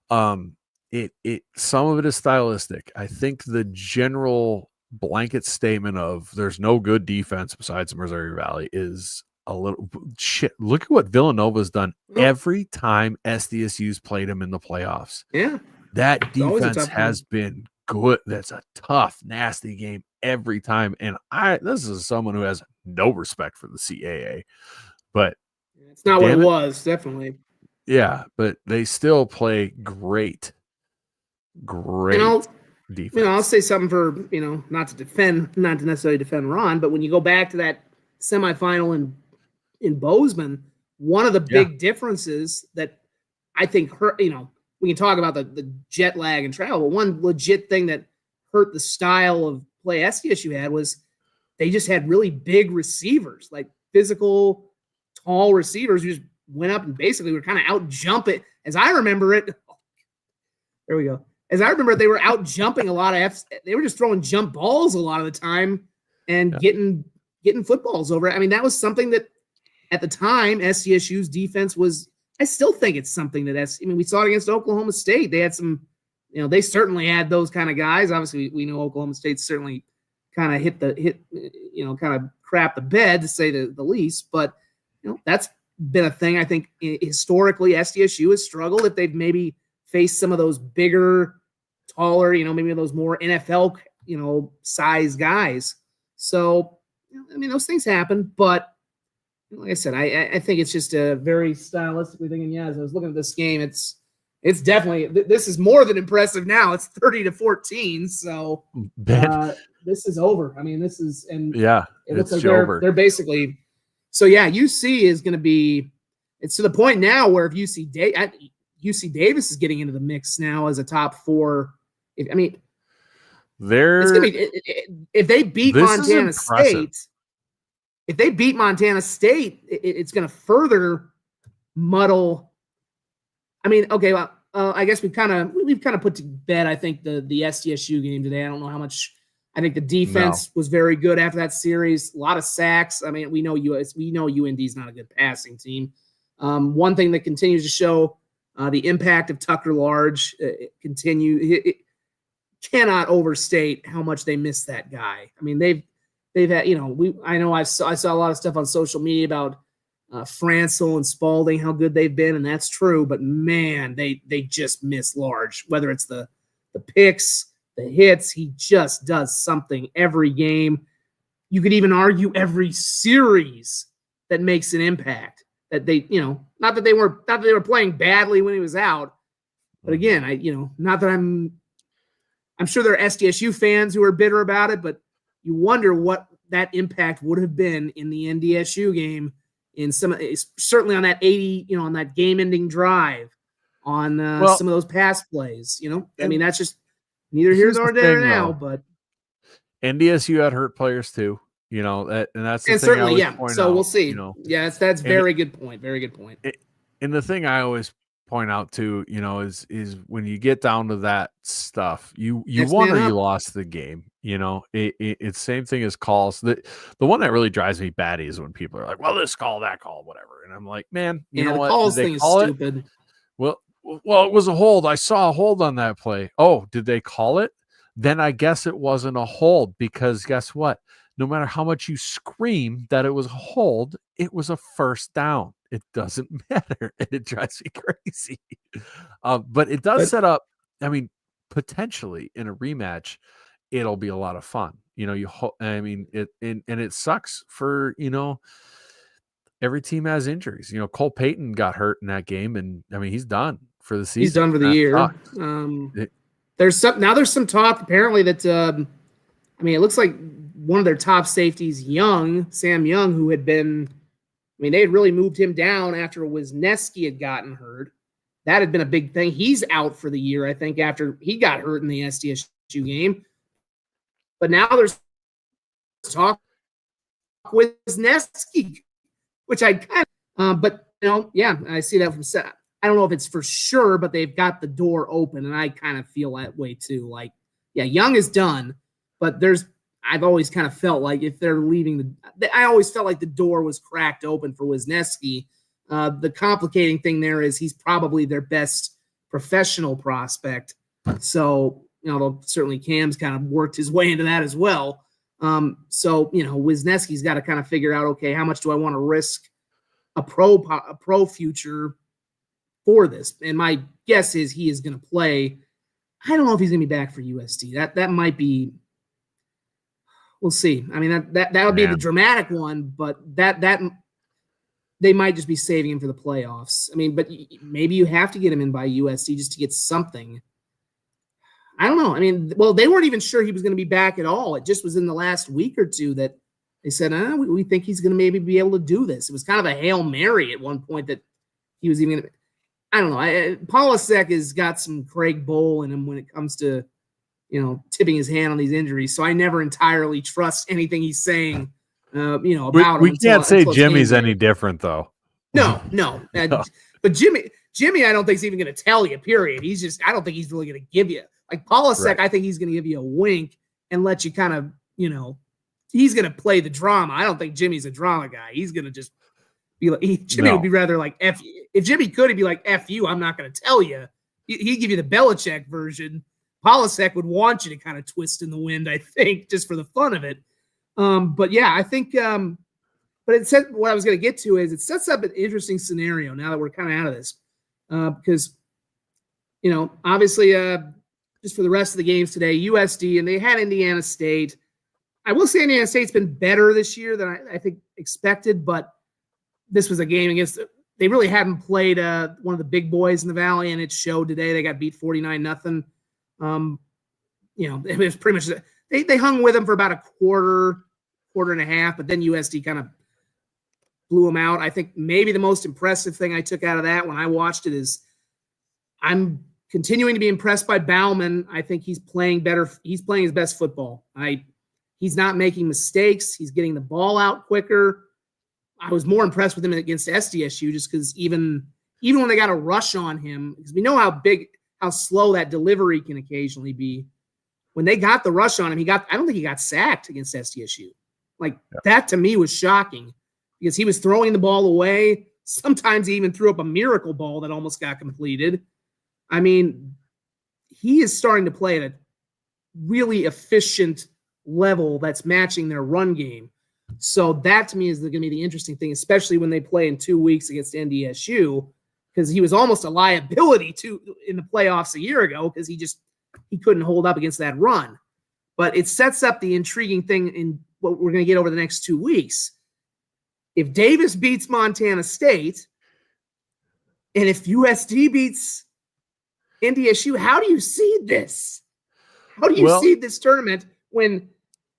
Some of it is stylistic. I think the general blanket statement of there's no good defense besides Missouri Valley is a little shit. Look at what Villanova's done every time SDSU's played them in the playoffs. Yeah, that defense has been good. That's a tough, nasty game every time. And this is someone who has no respect for the CAA, but it's not what it was, definitely. Yeah, but they still play great defense. I'll say something for, not to necessarily defend Ron, but when you go back to that semifinal in Bozeman, one of the big differences that I think hurt, we can talk about the jet lag and travel, but one legit thing that hurt the style of play SDSU had was they just had really big receivers, like physical, tall receivers who just went up and basically were kind of out jumping. As I remember it, there we go. As I remember, they were out jumping a lot of they were just throwing jump balls a lot of the time and getting footballs over it. I mean, that was something that at the time SDSU's defense was. I still think it's something that we saw it against Oklahoma State. They had some, they certainly had those kind of guys. Obviously, we know Oklahoma State certainly kind of kind of crap the bed, to say the least. But that's been a thing. I think historically SDSU has struggled if they've maybe faced some of those bigger, taller, maybe those more NFL, size guys. So, those things happen, but. Like I said, I think it's just a very stylistically thinking. Yeah, as I was looking at this game, it's definitely this is more than impressive. Now it's 30-14, so this is over. I mean, this is it looks like they're basically. So yeah, UC is going to be. It's to the point now where if UC Davis is getting into the mix now as a top 4. It's going to be if they beat Montana State. If they beat Montana State, it's going to further muddle. I mean, okay, well, I guess we've kind of put to bed, I think, the SDSU game today. I don't know how much. I think the defense was very good after that series. A lot of sacks. I mean, we know UND's not a good passing team. One thing that continues to show the impact of Tucker Large it cannot overstate how much they miss that guy. I mean, they've had, I know I saw a lot of stuff on social media about Francel and Spalding, how good they've been, and that's true. But man, they just miss large. Whether it's the picks, the hits, he just does something every game. You could even argue every series that makes an impact. That they, not that they were playing badly when he was out, but again, not that I'm sure there are SDSU fans who are bitter about it, but you wonder what that impact would have been in the NDSU game, certainly on that 80, on that game-ending drive, on some of those pass plays. I mean, that's just neither here nor there now. But NDSU had hurt players too. And that's the thing certainly, I always point so out, we'll see. That's very good point. Very good point. And the thing I always point out too, is when you get down to that stuff, you won or you lost the game. It's same thing as calls. The one that really drives me batty is when people are like, "Well, this call, that call, whatever," and I'm like, "Man, you know the what? Calls thing is stupid." Well, it was a hold. I saw a hold on that play. Oh, did they call it? Then I guess it wasn't a hold, because guess what? No matter how much you scream that it was a hold, it was a first down. It doesn't matter. And it drives me crazy. But it does set up, potentially in a rematch, it'll be a lot of fun. It sucks for, every team has injuries. Cole Payton got hurt in that game, and he's done for the season. He's done for the year. There's some talk apparently that it looks like one of their top safeties, Sam Young, who had been, they had really moved him down after Wisniewski had gotten hurt. That had been a big thing. He's out for the year, I think, after he got hurt in the SDSU game. But now there's talk with Wisniewski, which I kind of, I see that from set. I don't know if it's for sure, but they've got the door open, and I kind of feel that way too. Like, Young is done, but I've always kind of felt like if they're leaving I always felt like the door was cracked open for Wisniewski. The complicating thing there is he's probably their best professional prospect. So, certainly Cam's kind of worked his way into that as well. Wisniewski's got to kind of figure out, okay, how much do I want to risk a pro future for this? And my guess is he is going to play. I don't know if he's going to be back for USD. That might be. We'll see. That would be the dramatic one, but that they might just be saving him for the playoffs. But maybe you have to get him in by USD just to get something. I don't know. They weren't even sure he was going to be back at all. It just was in the last week or two that they said, we think he's going to maybe be able to do this. It was kind of a Hail Mary at one point that he was even going to. I don't know. Polasek has got some Craig Bowl in him when it comes to, tipping his hand on these injuries. So I never entirely trust anything he's saying, about him. We can't say Jimmy's any different, though. No. But Jimmy, I don't think he's even going to tell you, period. I don't think he's really going to give you. Like Polasek, right. I think he's going to give you a wink and let you kind of, he's going to play the drama. I don't think Jimmy's a drama guy. He's going to just be like, Jimmy would be rather like, F you. If Jimmy could, he'd be like, F you, I'm not going to tell you. He'd give you the Belichick version. Polasek would want you to kind of twist in the wind, I think, just for the fun of it. I think, but it said what I was going to get to is it sets up an interesting scenario now that we're kind of out of this. Because, obviously, just for the rest of the games today, USD, and they had Indiana State. I will say Indiana State's been better this year than I think expected, but this was a game against – they really hadn't played one of the big boys in the Valley, and it showed today. They got beat 49-0. It was pretty much – they hung with them for about a quarter and a half, but then USD kind of blew them out. I think maybe the most impressive thing I took out of that when I watched it is I'm continuing to be impressed by Bauman. I think he's playing better. He's playing his best football. He's not making mistakes. He's getting the ball out quicker. I was more impressed with him against SDSU just because even when they got a rush on him, because we know how slow that delivery can occasionally be. When they got the rush on him, I don't think he got sacked against SDSU. That to me was shocking because he was throwing the ball away. Sometimes he even threw up a miracle ball that almost got completed. He is starting to play at a really efficient level that's matching their run game. So that to me is going to be the interesting thing, especially when they play in 2 weeks against NDSU, because he was almost a liability in the playoffs a year ago because he couldn't hold up against that run. But it sets up the intriguing thing in what we're going to get over the next 2 weeks. If Davis beats Montana State, and if USD beats NDSU, how do you seed this? How do you seed this tournament when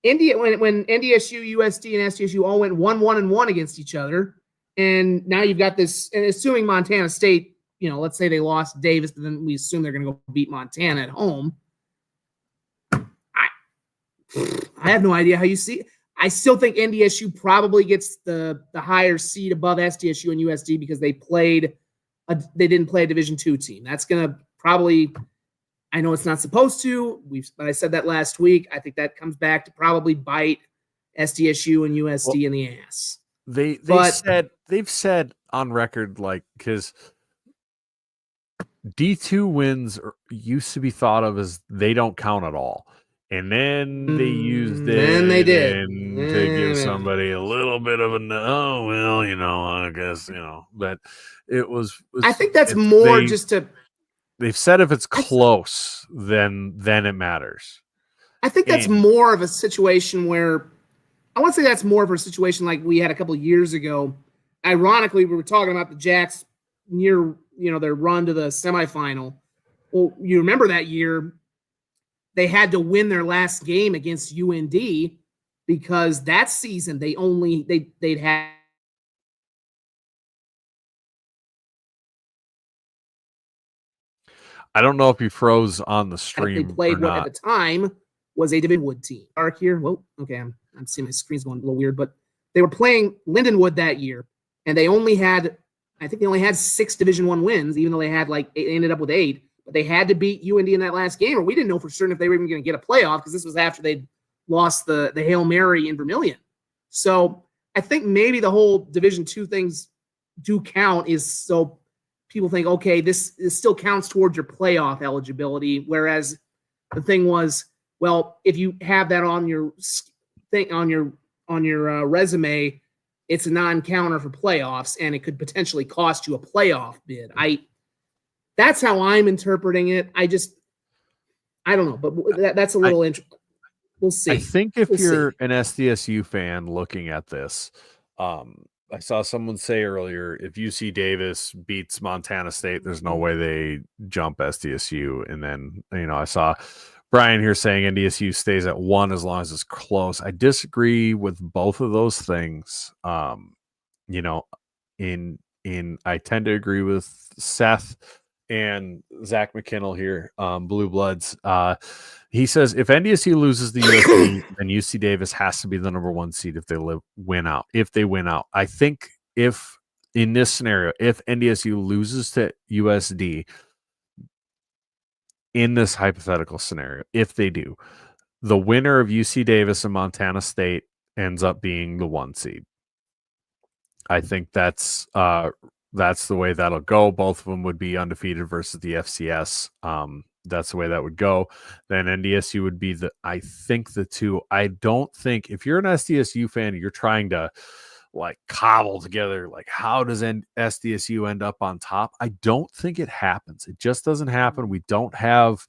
NDSU, USD, and SDSU all went 1-1-1 against each other, and now you've got this? And assuming Montana State, let's say they lost Davis, but then we assume they're going to go beat Montana at home. I have no idea how you see it. I still think NDSU probably gets the higher seed above SDSU and USD because they didn't play a Division II team. That's going to probably, I know it's not supposed to, but I said that last week. I think that comes back to probably bite SDSU and USD in the ass. They've said on record, because D2 wins used to be thought of as they don't count at all. And then they used it and they did. to give somebody a little bit of I guess, but it was I think that's more they've said if it's close, then it matters. I think that's more of a situation where I want to say that's more of a situation like we had a couple of years ago. Ironically, we were talking about the Jacks near, their run to the semifinal. Well, you remember that year they had to win their last game against UND because that season they'd had. I don't know if he froze on the stream. They played or not. What at the time was a Lindenwood team. Dark here. Well, okay, I'm seeing my screen's going a little weird, but they were playing Lindenwood that year, and they only had 6 Division I wins, even though they had they ended up with 8. But they had to beat UND in that last game, or we didn't know for certain if they were even going to get a playoff because this was after they'd lost the Hail Mary in Vermilion. So I think maybe the whole Division II things do count is so people think, okay, this still counts towards your playoff eligibility. Whereas the thing was, well, if you have that on your thing on your resume, it's a non-counter for playoffs, and it could potentially cost you a playoff bid. That's how I'm interpreting it. I don't know, but that's a little interesting. We'll see. I think if you're an SDSU fan looking at this, I saw someone say earlier, if UC Davis beats Montana State, there's no way they jump SDSU. And then, I saw Brian here saying NDSU stays at 1 as long as it's close. I disagree with both of those things. I tend to agree with Seth and Zach McKinnell here, Blue Bloods. He says if NDSU loses the USD, then UC Davis has to be the number 1 seed if they win out. I think if in this scenario, if NDSU loses to USD in this hypothetical scenario, if they do, the winner of UC Davis and Montana State ends up being the 1 seed. I think that's the way that'll go. Both of them would be undefeated versus the FCS. That's the way that would go. Then NDSU would be the 2. I don't think if you're an SDSU fan, you're trying to cobble together, how does SDSU end up on top? I don't think it happens. It just doesn't happen. We don't have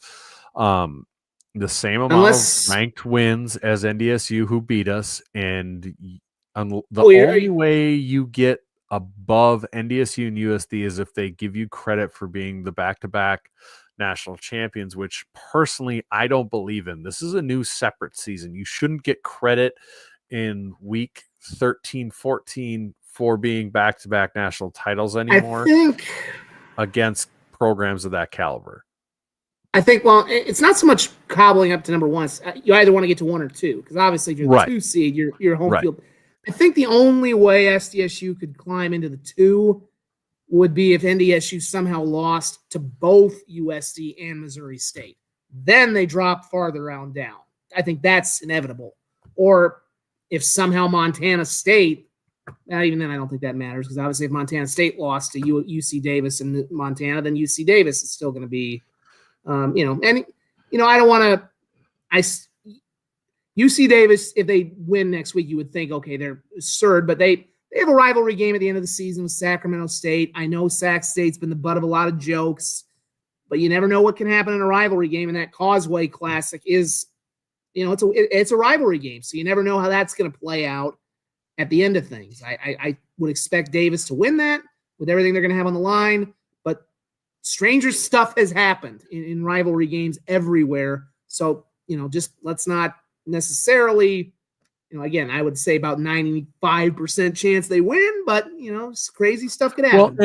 the same amount of ranked wins as NDSU who beat us. And only way you get above NDSU and USD is if they give you credit for being the back-to-back national champions, which personally I don't believe in. This is a new separate season. You shouldn't get credit in week 13, 14 for being back-to-back national titles anymore. I think against programs of that caliber. I think, well, it's not so much cobbling up to number 1. You either want to get to 1 or 2, because obviously if you're the 2 seed, you're home field. I think the only way SDSU could climb into the 2 would be if NDSU somehow lost to both USD and Missouri State. Then they drop farther on down. I think that's inevitable. Or if somehow Montana State, even then I don't think that matters, because obviously if Montana State lost to UC Davis and Montana, then UC Davis is still going to be, I don't want to, UC Davis, if they win next week, you would think, okay, they're absurd, but they have a rivalry game at the end of the season with Sacramento State. I know Sac State's been the butt of a lot of jokes, but you never know what can happen in a rivalry game. And that Causeway Classic is, it's a rivalry game, so you never know how that's going to play out at the end of things. I would expect Davis to win that with everything they're going to have on the line, but stranger stuff has happened in rivalry games everywhere. So, just let's not necessarily, again, I would say about 95% chance they win, but, crazy stuff could happen.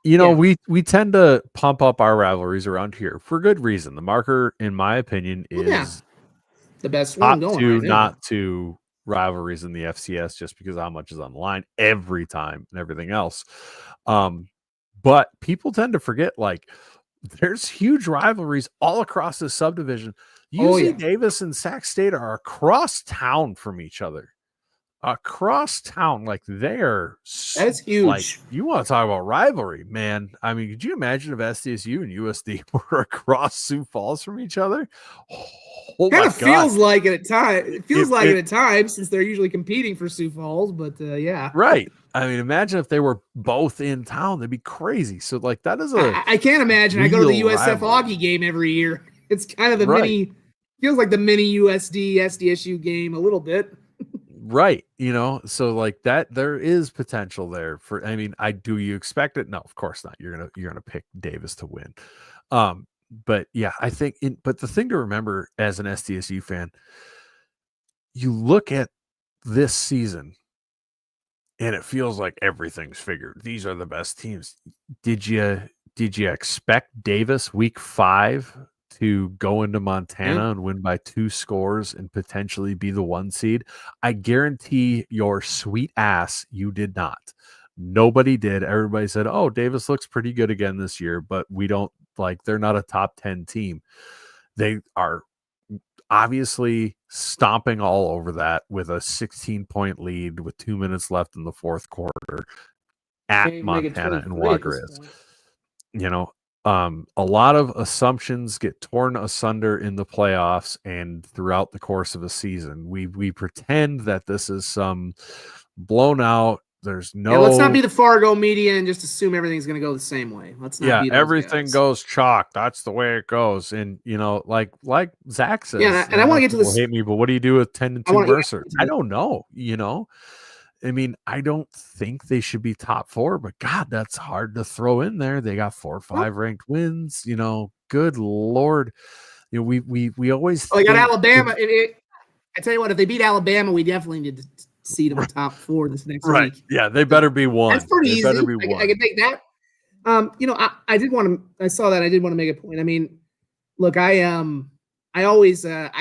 We tend to pump up our rivalries around here for good reason. The Marker, in my opinion, is the best one going right now. Not to rivalries in the FCS just because how much is on the line every time and everything else. But people tend to forget, like, there's huge rivalries all across the subdivision. UC Davis and Sac State are across town from each other. Across town, like that's huge. Like, you want to talk about rivalry, man. I mean, could you imagine if SDSU and USD were across Sioux Falls from each other? Kind of feels like it at times. It feels like it at times since they're usually competing for Sioux Falls, but yeah. Right. I mean, imagine if they were both in town. That'd be crazy. So, like, that is I can't imagine. I go to the USF Augie game every year. It's kind of the mini, feels like the mini USD SDSU game a little bit. Right. So like that, there is potential there for, do you expect it? No, of course not. You're going to pick Davis to win. But yeah, I think, but the thing to remember as an SDSU fan, you look at this season and it feels like everything's figured. These are the best teams. Did you expect Davis week 5 to go into Montana and win by 2 scores and potentially be the 1 seed? I guarantee your sweet ass you did not. Nobody did. Everybody said, oh, Davis looks pretty good again this year, but we don't, like, they're not a top 10 team. They are obviously stomping all over that with a 16-point lead with 2 minutes left in the fourth quarter at Montana and Watergris. A lot of assumptions get torn asunder in the playoffs and throughout the course of a season. We pretend that this is some blown out. There's no. Let's not be the Fargo media and just assume everything's going to go the same way. Let's not. Be those everything guys. Goes chalk. That's the way it goes. And like Zach says. Yeah, and I want to get to this. Hate me, but what do you do with 10-2 Mercer? I don't know. I don't think they should be top 4, but God, that's hard to throw in there. They got 4 or 5 ranked wins. Good Lord. We always they got Alabama. I tell you what, if they beat Alabama, we definitely need to seed them in top 4 this next week. Yeah, they better be 1. That's pretty easy. Better be 1. I can take that. I did want to. I saw that. I did want to make a point. I mean, look, I always tend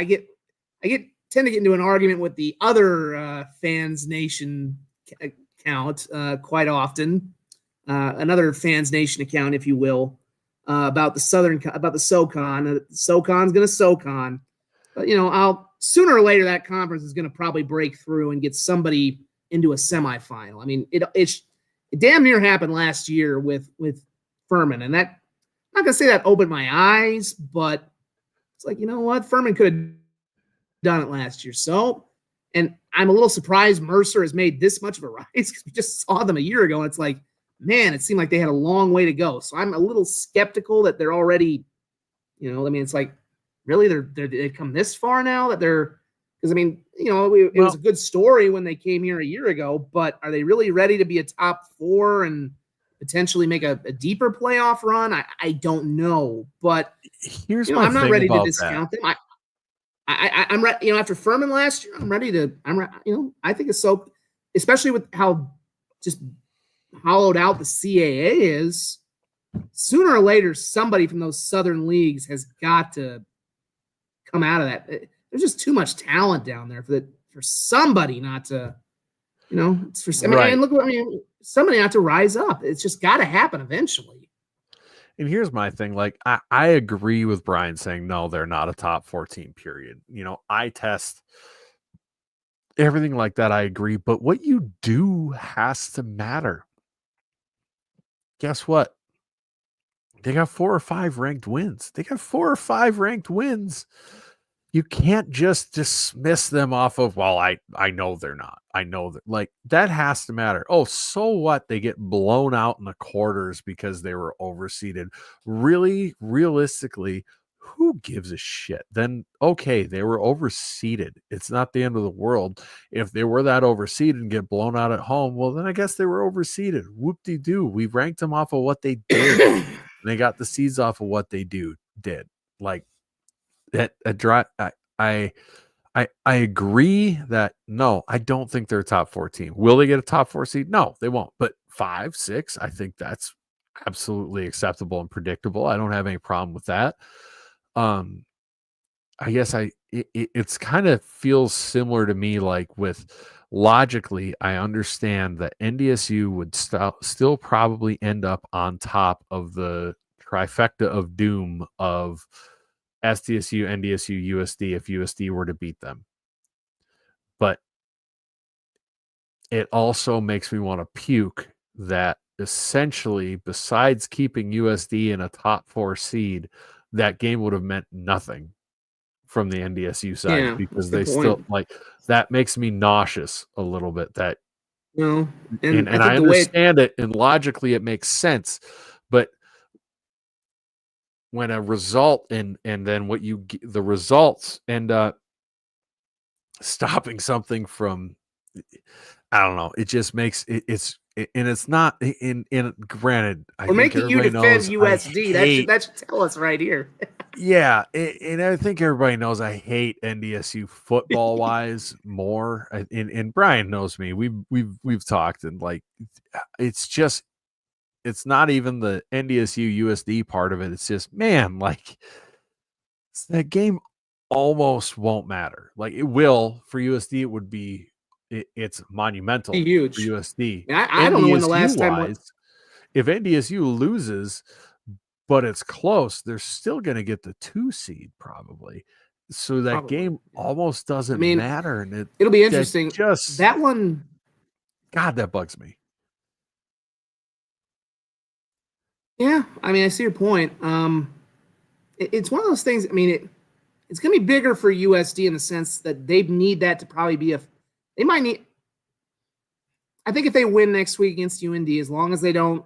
to get into an argument with the other Fans Nation account quite often, another Fans Nation account, if you will, about the SoCon. SoCon's going to SoCon, but sooner or later that conference is going to probably break through and get somebody into a semifinal. I mean, it damn near happened last year with Furman, and that, I'm not going to say that opened my eyes, but it's like, what, Furman could have done it last year. So, and I'm a little surprised Mercer has made this much of a rise because we just saw them a year ago. And it's like, man, it seemed like they had a long way to go. So I'm a little skeptical that they're already, it's like, really, they've come this far now that they're, because it was a good story when they came here a year ago, but are they really ready to be a top 4 and potentially make a deeper playoff run? I don't know, but here's my I'm not thing ready about to discount that. them. I'm ready. After Furman last year, I'm ready to. I think it's so, especially with how just hollowed out the CAA is. Sooner or later, somebody from those Southern leagues has got to come out of that. There's just too much talent down there for somebody not to, it's for. And look what somebody not to rise up. It's just got to happen eventually. And here's my thing. Like, I agree with Brian saying, no, they're not a top 4 team, period. I test everything like that. I agree. But what you do has to matter. Guess what? They got 4 or 5 ranked wins. you can't just dismiss them off of, well, I know they're not. I know that, like, that has to matter. Oh, so what? They get blown out in the quarters because they were overseeded. Really, realistically, who gives a shit? Then okay, they were overseeded. It's not the end of the world. If they were that overseeded and get blown out at home, well, then I guess they were overseeded. Whoop-de-doo. We ranked them off of what they did. And they got the seeds off of what they did. Like, that a dry I agree that no, I don't think they're a top 4 team. Will they get a top 4 seed? No, they won't. But 5, 6, I think that's absolutely acceptable and predictable. I don't have any problem with that. I guess it's kind of feels similar to me, like, with logically, I understand that NDSU would still probably end up on top of the trifecta of doom of SDSU, NDSU, USD if USD were to beat them. But it also makes me want to puke that essentially, besides keeping USD in a top 4 seed, that game would have meant nothing from the NDSU side, because they still, like, that makes me nauseous a little bit. That no, and I understand it, and logically it makes sense, but when a result and then what the results end up stopping something from, I don't know, it just makes and it's not in granted, I think making you defend USD. That should tell us right here. Yeah, and I think everybody knows I hate NDSU football wise more, and Brian knows me. We've talked, and, like, it's just, it's not even the NDSU USD part of it. It's just, man, like, that game almost won't matter. Like, it will for USD. It would be, it's monumental, huge for USD. I don't know when the last time was. If NDSU loses, but it's close, they're still going to get the 2 seed probably. So that game almost doesn't matter, and it'll be interesting. Just that one, God, that bugs me. Yeah, I mean, I see your point. It's one of those things. I mean, it's going to be bigger for USD in the sense that they need that to probably be they might need. I think if they win next week against UND, as long as they don't,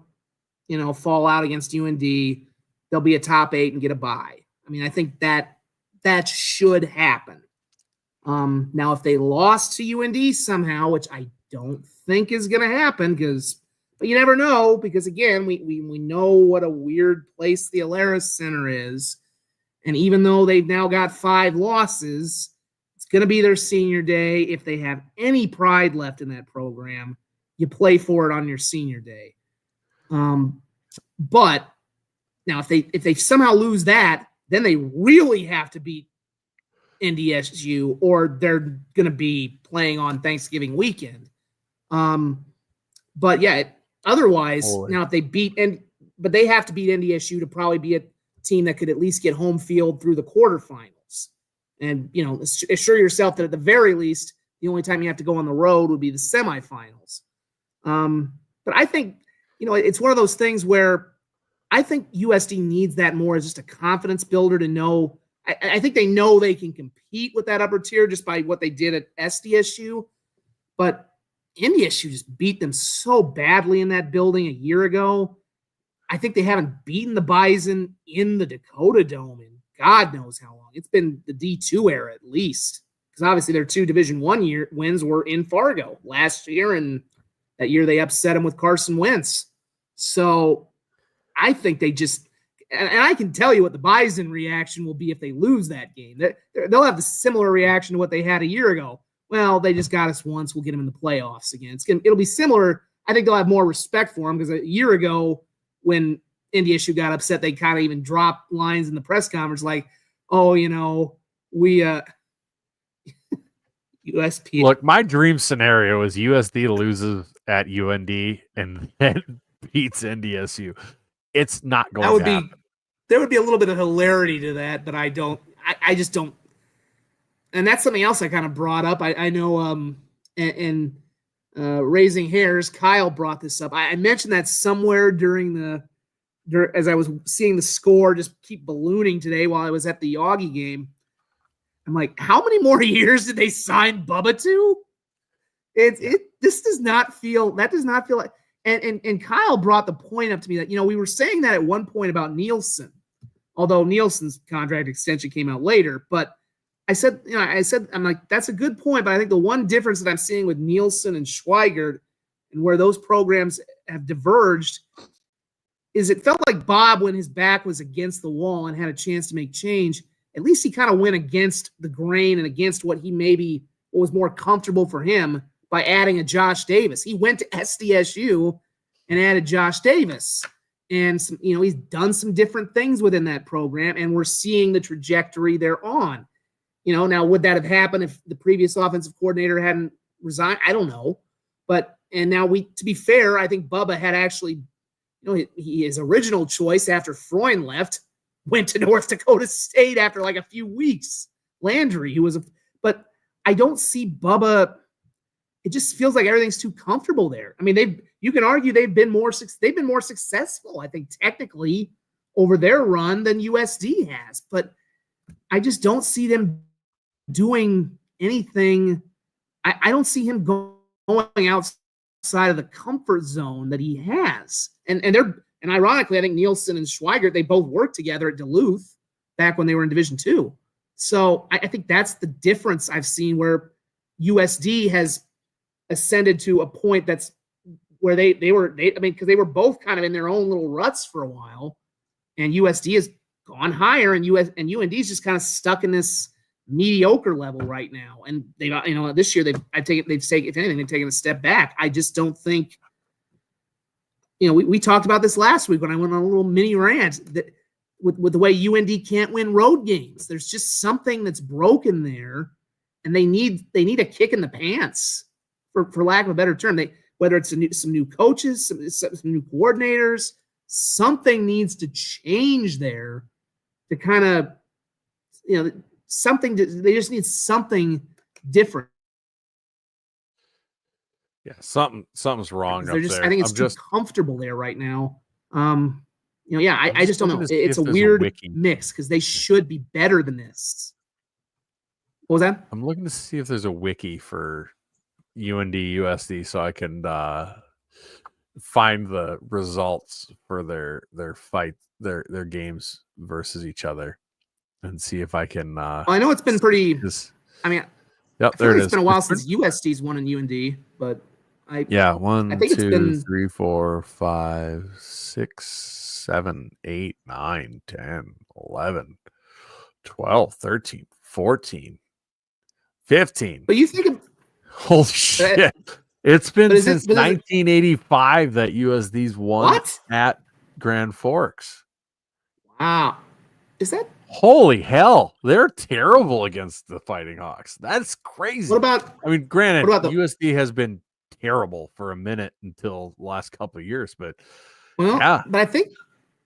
fall out against UND, they'll be a top 8 and get a bye. I mean, I think that should happen. Now, if they lost to UND somehow, which I don't think is going to happen, but you never know, because again, we know what a weird place the Alaris Center is, and even though they've now got 5 losses, it's going to be their senior day. If they have any pride left in that program, you play for it on your senior day. But now, if they somehow lose that, then they really have to beat NDSU, or they're going to be playing on Thanksgiving weekend. But yeah, otherwise, now if they but they have to beat NDSU to probably be a team that could at least get home field through the quarterfinals, and assure yourself that at the very least, the only time you have to go on the road would be the semifinals. But I think it's one of those things where I think USD needs that more as just a confidence builder to know. I think they know they can compete with that upper tier just by what they did at SDSU, but NDSU just beat them so badly in that building a year ago. I think they haven't beaten the Bison in the Dakota Dome in God knows how long. It's been the D2 era at least, because obviously their 2 Division I wins were in Fargo last year, and that year they upset them with Carson Wentz. So I think they just, and I can tell you what the Bison reaction will be if they lose that game. They'll have the similar reaction to what they had a year ago. Well, they just got us once. We'll get them in the playoffs again. It'll be similar. I think they'll have more respect for them, because a year ago when NDSU got upset, they kind of even dropped lines in the press conference like, oh, we USP. Look, my dream scenario is USD loses at UND and then beats NDSU. It's not going to happen. There would be a little bit of hilarity to that, but I just don't. And that's something else I kind of brought up. I know Raising Hairs, Kyle brought this up. I mentioned that somewhere as I was seeing the score just keep ballooning today while I was at the Augie game. I'm like, how many more years did they sign Bubba to? This does not feel like, and Kyle brought the point up to me that, we were saying that at one point about Nielsen, although Nielsen's contract extension came out later. But I said, I'm like, that's a good point. But I think the one difference that I'm seeing with Nielsen and Schweigert and where those programs have diverged is it felt like Bob, when his back was against the wall and had a chance to make change, at least he kind of went against the grain and against what was more comfortable for him by adding a Josh Davis. He went to SDSU and added Josh Davis. And he's done some different things within that program, and we're seeing the trajectory they're on. Now, would that have happened if the previous offensive coordinator hadn't resigned? I don't know. And now to be fair, I think Bubba had actually, his original choice after Freund left went to North Dakota State after like a few weeks. Landry, but I don't see Bubba. It just feels like everything's too comfortable there. I mean, you can argue they've been more successful, I think, technically over their run than USD has, but I just don't see them doing anything. I don't see him going outside of the comfort zone that he has. And ironically, I think Nielsen and Schweigert, they both worked together at Duluth back when they were in Division II. So I think that's the difference I've seen, where USD has ascended to a point that's where because they were both kind of in their own little ruts for a while, and USD has gone higher, and UND is just kind of stuck in this mediocre level right now. And they, this year they've taken a step back. I just don't think, we talked about this last week when I went on a little mini rant that with the way UND can't win road games, there's just something that's broken there, and they need a kick in the pants, for lack of a better term. Whether it's some new coaches, some new coordinators, something needs to change there to kind of, they just need something different. Yeah, something's wrong up there. I think it's too comfortable there right now. I just don't know. It's a weird mix because they should be better than this. What was that? I'm looking to see if there's a wiki for UND USD so I can find the results for their fight, their games versus each other, and see if I can. I know it's been pretty. Yep, there it is. It's been a while since USD's won in UND, but I think 2, 3, 4, 5, 6, 7, 8, 9, 10, 11, 12, 13, 14, 15. But you think holy shit. It's been since 1985 that USD's won at Grand Forks. Wow. Is that? Holy hell. They're terrible against the Fighting Hawks. That's crazy. What about? I mean, granted, USD has been terrible for a minute until the last couple of years, but yeah. But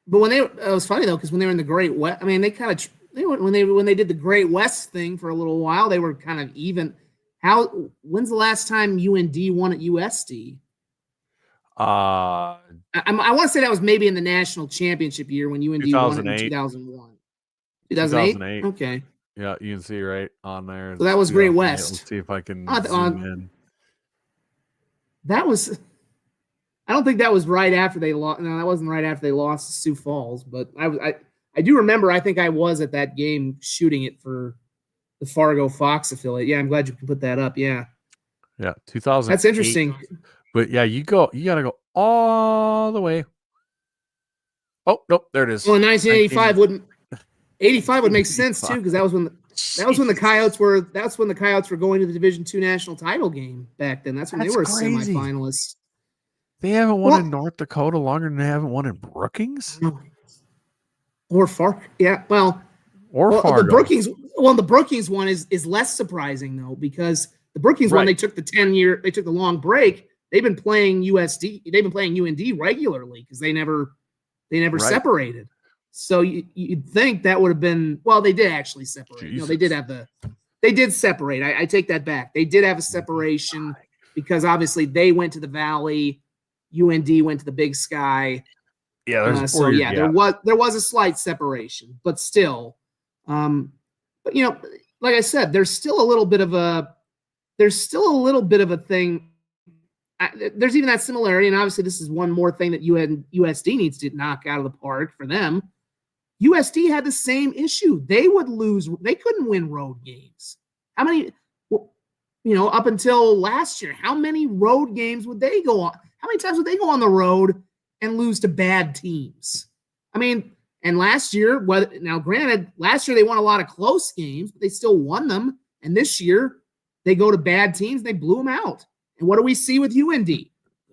when it was funny though, because when they were in the Great West, I mean, when they did the Great West thing for a little while, they were kind of even. When's the last time UND won at USD? I want to say that was maybe in the national championship year when UND won in 2001. 2008? Okay. Yeah, you can see right on there. So that was Great West. Let's see if I can zoom in. That was. I don't think that was right after they lost. No, that wasn't right after they lost to Sioux Falls. But I do remember. I think I was at that game shooting it for the Fargo Fox affiliate. Yeah, I'm glad you can put that up. Yeah. Yeah, 2000. That's interesting. But yeah, you got to go all the way. Oh, nope, there it is. Well, 1985 85 would make sense too, because that was when the Coyotes were going to the Division II national title game back then. That's when they were crazy. semifinalists. They haven't won in North Dakota longer than they haven't won in Brookings? No. Or Fargo. Yeah, well, Fargo. The Brookings one is less surprising though, because the Brookings one, they took the long break. They've been playing UND regularly because they never separated. So you'd think that would have been, well, they did actually separate. Jesus. They did separate. I take that back. They did have a separation because obviously they went to the Valley, UND went to the Big Sky. Yeah, there was a slight separation, but still, but like I said, there's still a little bit of a thing. There's even that similarity, and obviously this is one more thing that USD needs to knock out of the park for them. USD had the same issue. They would lose. They couldn't win road games. How many, up until last year, how many road games would they go on? How many times would they go on the road and lose to bad teams? I mean, and last year, granted, last year they won a lot of close games, but they still won them. And this year, they go to bad teams, and they blew them out. And what do we see with UND?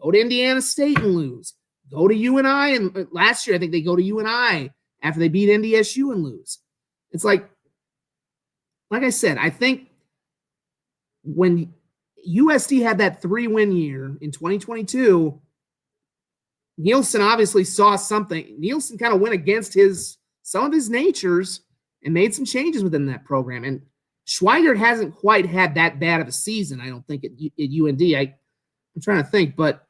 Go to Indiana State and lose. Go to UNI, and last year I think they go to UNI after they beat SDSU and lose. It's like I said, I think when USD had that 3-win year in 2022, Nielsen obviously saw something. Nielsen kind of went against some of his natures and made some changes within that program. And Schweigert hasn't quite had that bad of a season, I don't think, at UND. I'm trying to think, but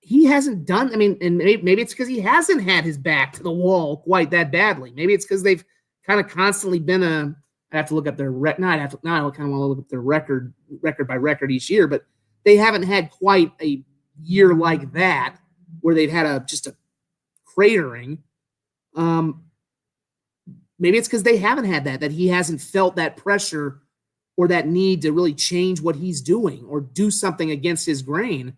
he hasn't done – I mean, and maybe it's because he hasn't had his back to the wall quite that badly. Maybe it's because they've kind of constantly been I have to look up their – I kind of want to look up their record by record each year, but they haven't had quite a year like that where they've had just a cratering. Maybe it's because they haven't had that he hasn't felt that pressure or that need to really change what he's doing or do something against his grain.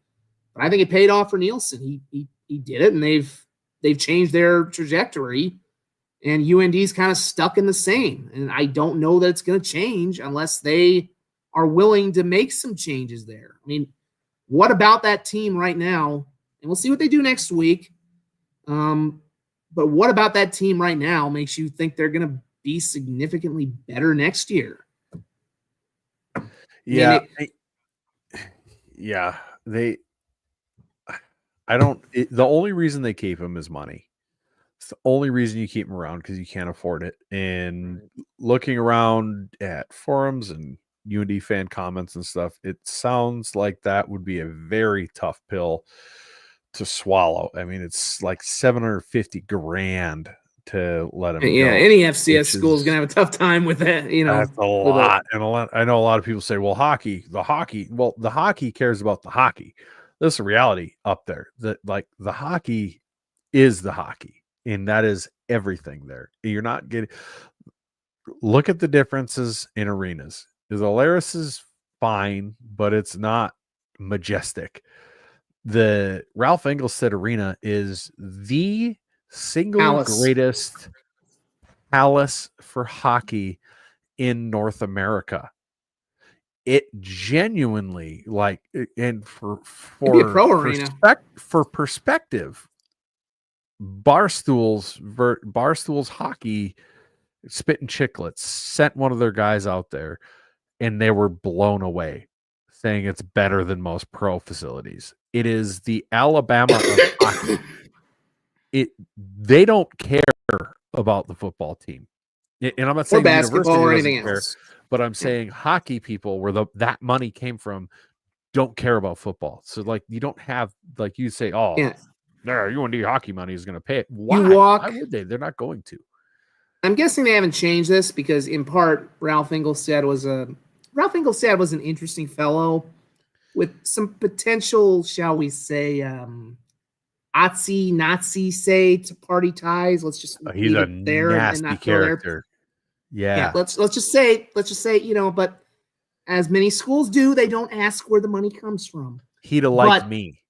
But I think it paid off for Nielsen. He did it, and they've changed their trajectory, and UND's kind of stuck in the same. And I don't know that it's going to change unless they are willing to make some changes there. I mean, what about that team right now? And we'll see what they do next week. But what about that team right now makes you think they're going to be significantly better next year? Yeah. The only reason they keep him is money. It's the only reason you keep him around, because you can't afford it. And looking around at forums and UND fan comments and stuff, it sounds like that would be a very tough pill to swallow. I mean, it's like $750,000 to let him go. Any FCS school is going to have a tough time with that. That's a lot. I know a lot of people say, well, the hockey cares about the hockey. This is a reality up there. The hockey is the hockey, and that is everything there. You're not getting – look at the differences in arenas. The Alaris is fine, but it's not majestic. The Ralph Engelstad Arena is the single greatest palace for hockey in North America. It genuinely, and for perspective, Barstool's hockey, Spit and Chicklets sent one of their guys out there, and they were blown away, saying it's better than most pro facilities. It is the Alabama of hockey. They don't care about the football team. And I'm not saying basketball or anything else. But I'm saying hockey people, where that money came from, don't care about football. So you don't have, you say, UND hockey money is going to pay it. Why? Why would they? They're not going to. I'm guessing they haven't changed this because, in part, Ralph Engelstad was an interesting fellow with some potential, shall we say, Nazi to party ties. Let's just he's a nasty character. Yeah. Let's just say, but as many schools do, they don't ask where the money comes from. He'd have liked me.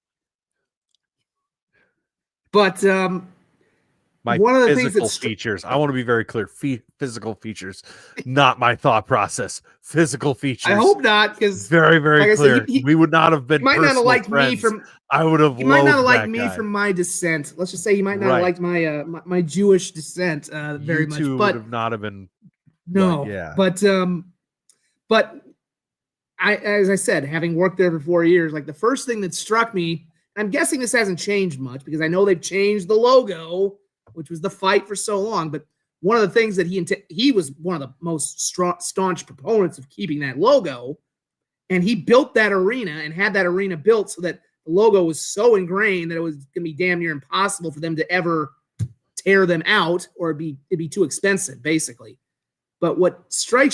But one of the things that's features. I want to be very clear. Physical features, not my thought process. Physical features. I hope not, because very, very clear. We would not have been. Might not have liked friends. Me from. I would have. He might not have liked me from my descent. Let's just say he might not have liked my Jewish descent very much. But would not have been. No. But I, as I said, having worked there for 4 years, the first thing that struck me. I'm guessing this hasn't changed much because I know they've changed the logo, which was the fight for so long. But one of the things that he was one of the most staunch proponents of keeping that logo, and he built that arena and had that arena built so that the logo was so ingrained that it was going to be damn near impossible for them to ever tear them out, or it'd be too expensive, basically. But what struck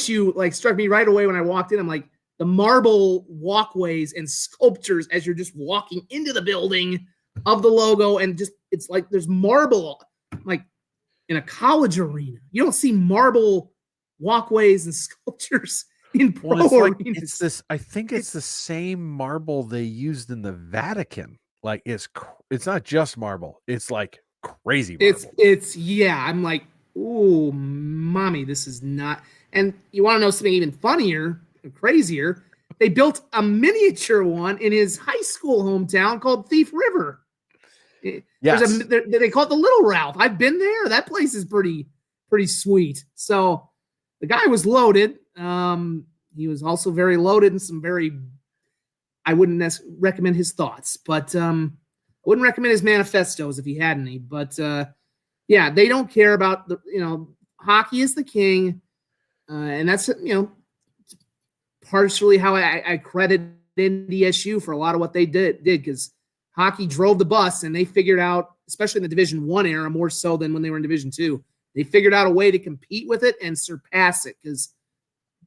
me right away when I walked in, I'm like, the marble walkways and sculptures as you're just walking into the building of the logo, and just it's like there's marble like in a college arena. You don't see marble walkways and sculptures in pro arenas. I think it's the same marble they used in the Vatican. Like it's not just marble. It's like crazy marble. Yeah. I'm like, ooh, mommy, this is not. And you want to know something even funnier, crazier? They built a one in his high school hometown called Thief River. Yes. They call it the Little Ralph. I've been there. That place is pretty sweet. So the guy was loaded. He was also very loaded in some very. I wouldn't recommend his thoughts, but I wouldn't recommend his manifestos if he had any. But yeah, they don't care about hockey is the king, and that's partially how I credit NDSU for a lot of what they did because hockey drove the bus, and they figured out, especially in the Division I era, more so than when they were in Division II, they figured out a way to compete with it and surpass it because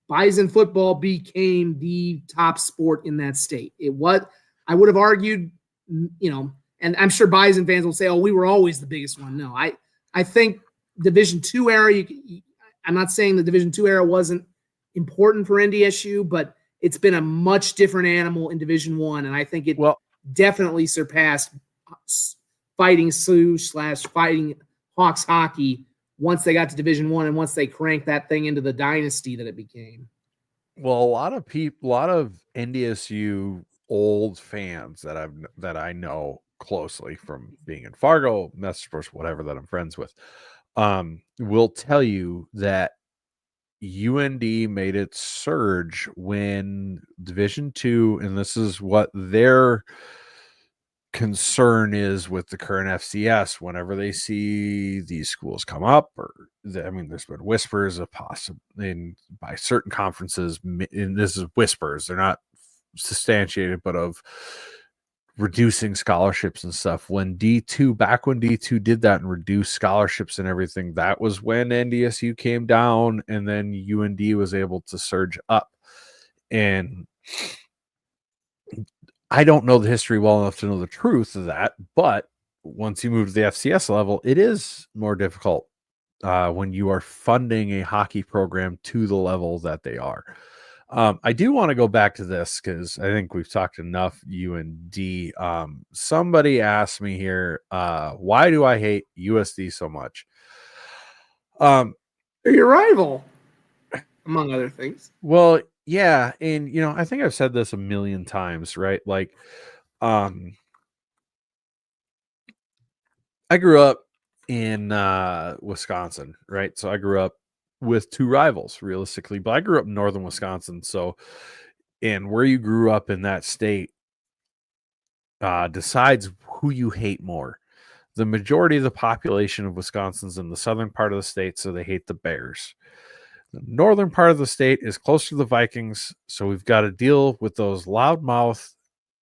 Bison football became the top sport in that state. I would have argued, and I'm sure Bison fans will say, "Oh, we were always the biggest one." No, I think Division II era. I'm not saying the Division II era wasn't important for NDSU, but it's been a much different animal in Division I, and I think it definitely surpassed Fighting Sioux / Fighting Hawks hockey once they got to Division I and once they cranked that thing into the dynasty that it became. Well, a lot of NDSU old fans that I know closely from being in Fargo, Messageforce, whatever that I'm friends with, will tell you that UND made its surge when Division II, and this is what their concern is with the current FCS. Whenever they see these schools come up, there's been whispers of by certain conferences, and this is whispers, they're not substantiated, but of reducing scholarships and stuff. Back when D2 did that and reduced scholarships and everything, that was when NDSU came down, and then UND was able to surge up. And I don't know the history well enough to know the truth of that, but once you move to the FCS level, it is more difficult when you are funding a hockey program to the level that they are. I do want to go back to this because I think we've talked enough UND. Somebody asked me here, why do I hate USD so much? They're your rival, among other things. Well, yeah, and I think I've said this a million times, right? Like, I grew up in Wisconsin, right? So I grew up with two rivals, realistically, but I grew up in northern Wisconsin. So, and where you grew up in that state decides who you hate more. The majority of the population of Wisconsin's in the southern part of the state, so they hate the Bears. The northern part of the state is close to the Vikings, so we've got to deal with those loudmouth,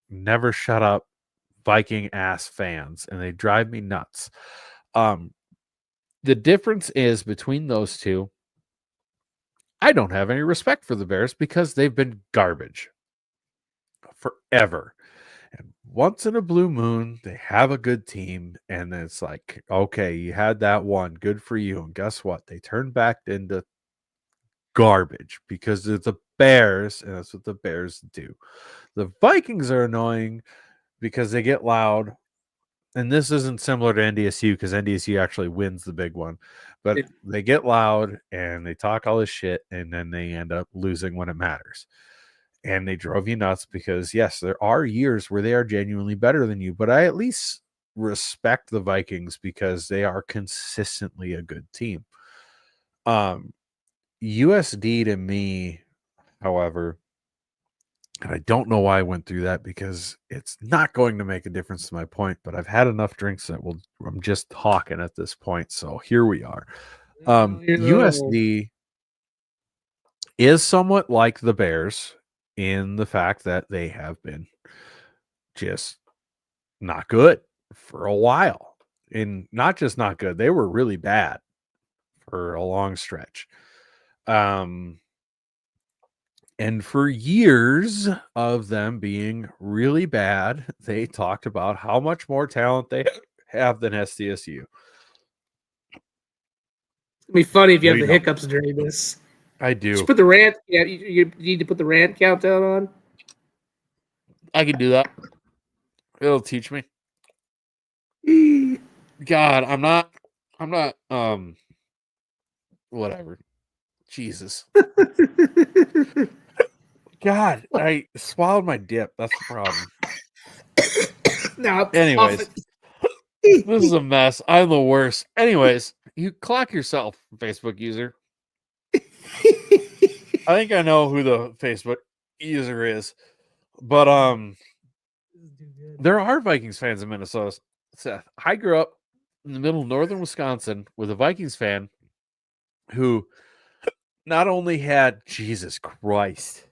never shut up Viking ass fans, and they drive me nuts. The difference is between those two, I don't have any respect for the Bears because they've been garbage forever. And once in a blue moon, they have a good team, and then it's like, okay, you had that one, good for you. And guess what? They turn back into garbage because they're the Bears, and that's what the Bears do. The Vikings are annoying because they get loud, and this isn't similar to NDSU because NDSU actually wins the big one, but they get loud and they talk all this shit, and then they end up losing when it matters. And they drove you nuts because, yes, there are years where they are genuinely better than you, but I at least respect the Vikings because they are consistently a good team. USD to me, however, and I don't know why I went through that because it's not going to make a difference to my point, but I've had enough drinks that I'm just talking at this point. So here we are. USD is somewhat like the Bears in the fact that they have been just not good for a while. And not just not good, they were really bad for a long stretch. And for years of them being really bad, they talked about how much more talent they have than SDSU. It'd be funny if you No, have you the don't. hiccups during this. I Just do. put the rant. Yeah, you need to put the rant countdown on. I can do that. It'll teach me. God, I'm not whatever. Jesus. God, I swallowed my dip. That's the problem. No, Anyways, this is a mess. I'm the worst. Anyways, you clock yourself, Facebook user. I think I know who the Facebook user is. But there are Vikings fans in Minnesota. Seth, I grew up in the middle of northern Wisconsin with a Vikings fan who not only had Jesus Christ,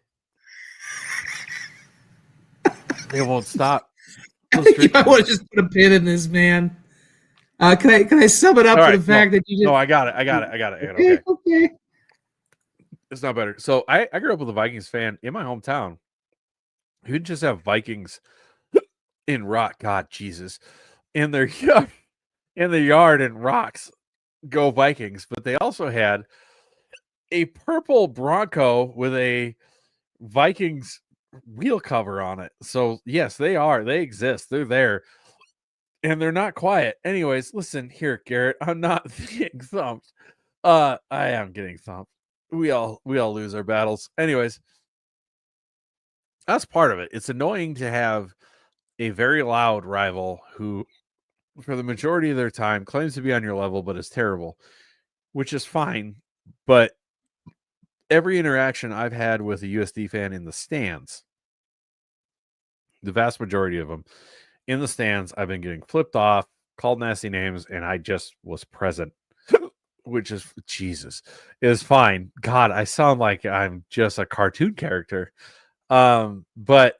it won't stop. You might want to just put a pin in this, man. Can I sum it up for the fact that you just? No, I got it. Okay. Okay. It's not better. So I grew up with a Vikings fan in my hometown. Who didn't just have Vikings in rock? God, Jesus, in their yard and rocks. Go Vikings! But they also had a purple Bronco with a Vikings wheel cover on it. So yes, they exist. They're there. And they're not quiet. Anyways, listen here, Garrett. I'm not getting thumped. I am getting thumped. We all lose our battles. Anyways, that's part of it. It's annoying to have a very loud rival who, for the majority of their time, claims to be on your level, but is terrible, which is fine. But every interaction I've had with a USD fan in the stands, the vast majority of them in the stands, I've been getting flipped off, called nasty names, and I just was present, which is Jesus is fine. God, I sound like I'm just a cartoon character. But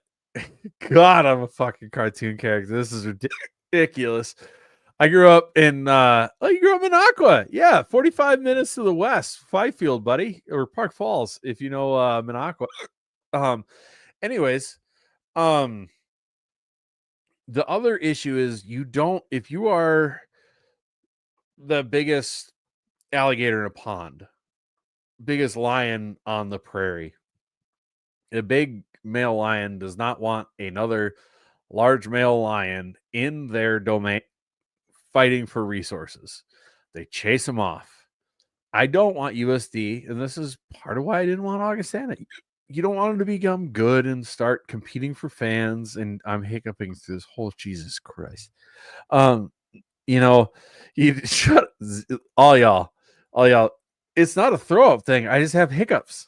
God, I'm a fucking cartoon character. This is ridiculous. I grew up in Aqua. Yeah, 45 minutes to the west, Fifield, buddy, or Park Falls, if you know Minocqua. Anyways, the other issue is if you are the biggest alligator in a pond, biggest lion on the prairie, a big male lion does not want another large male lion in their domain fighting for resources. They chase them off. I don't want USD, and this is part of why I didn't want Augustana. You don't want them to become good and start competing for fans. And I'm hiccuping through this whole Jesus Christ. You shut all y'all. It's not a throw up thing. I just have hiccups.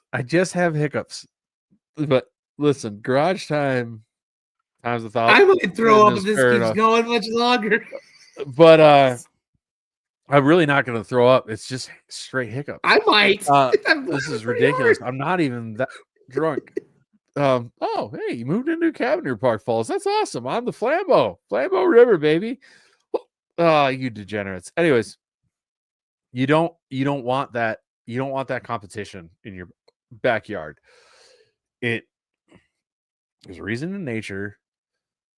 But listen, garage time times 1,000. I might throw up if this keeps going much longer. But I'm really not going to throw up. It's just straight hiccups. I might. This is ridiculous. I'm not even that drunk. Oh, hey, you moved into a cabin near Park Falls. That's awesome. On the Flambeau River, baby. You degenerates. Anyways, you don't want that. You don't want that competition in your backyard. There's a reason in nature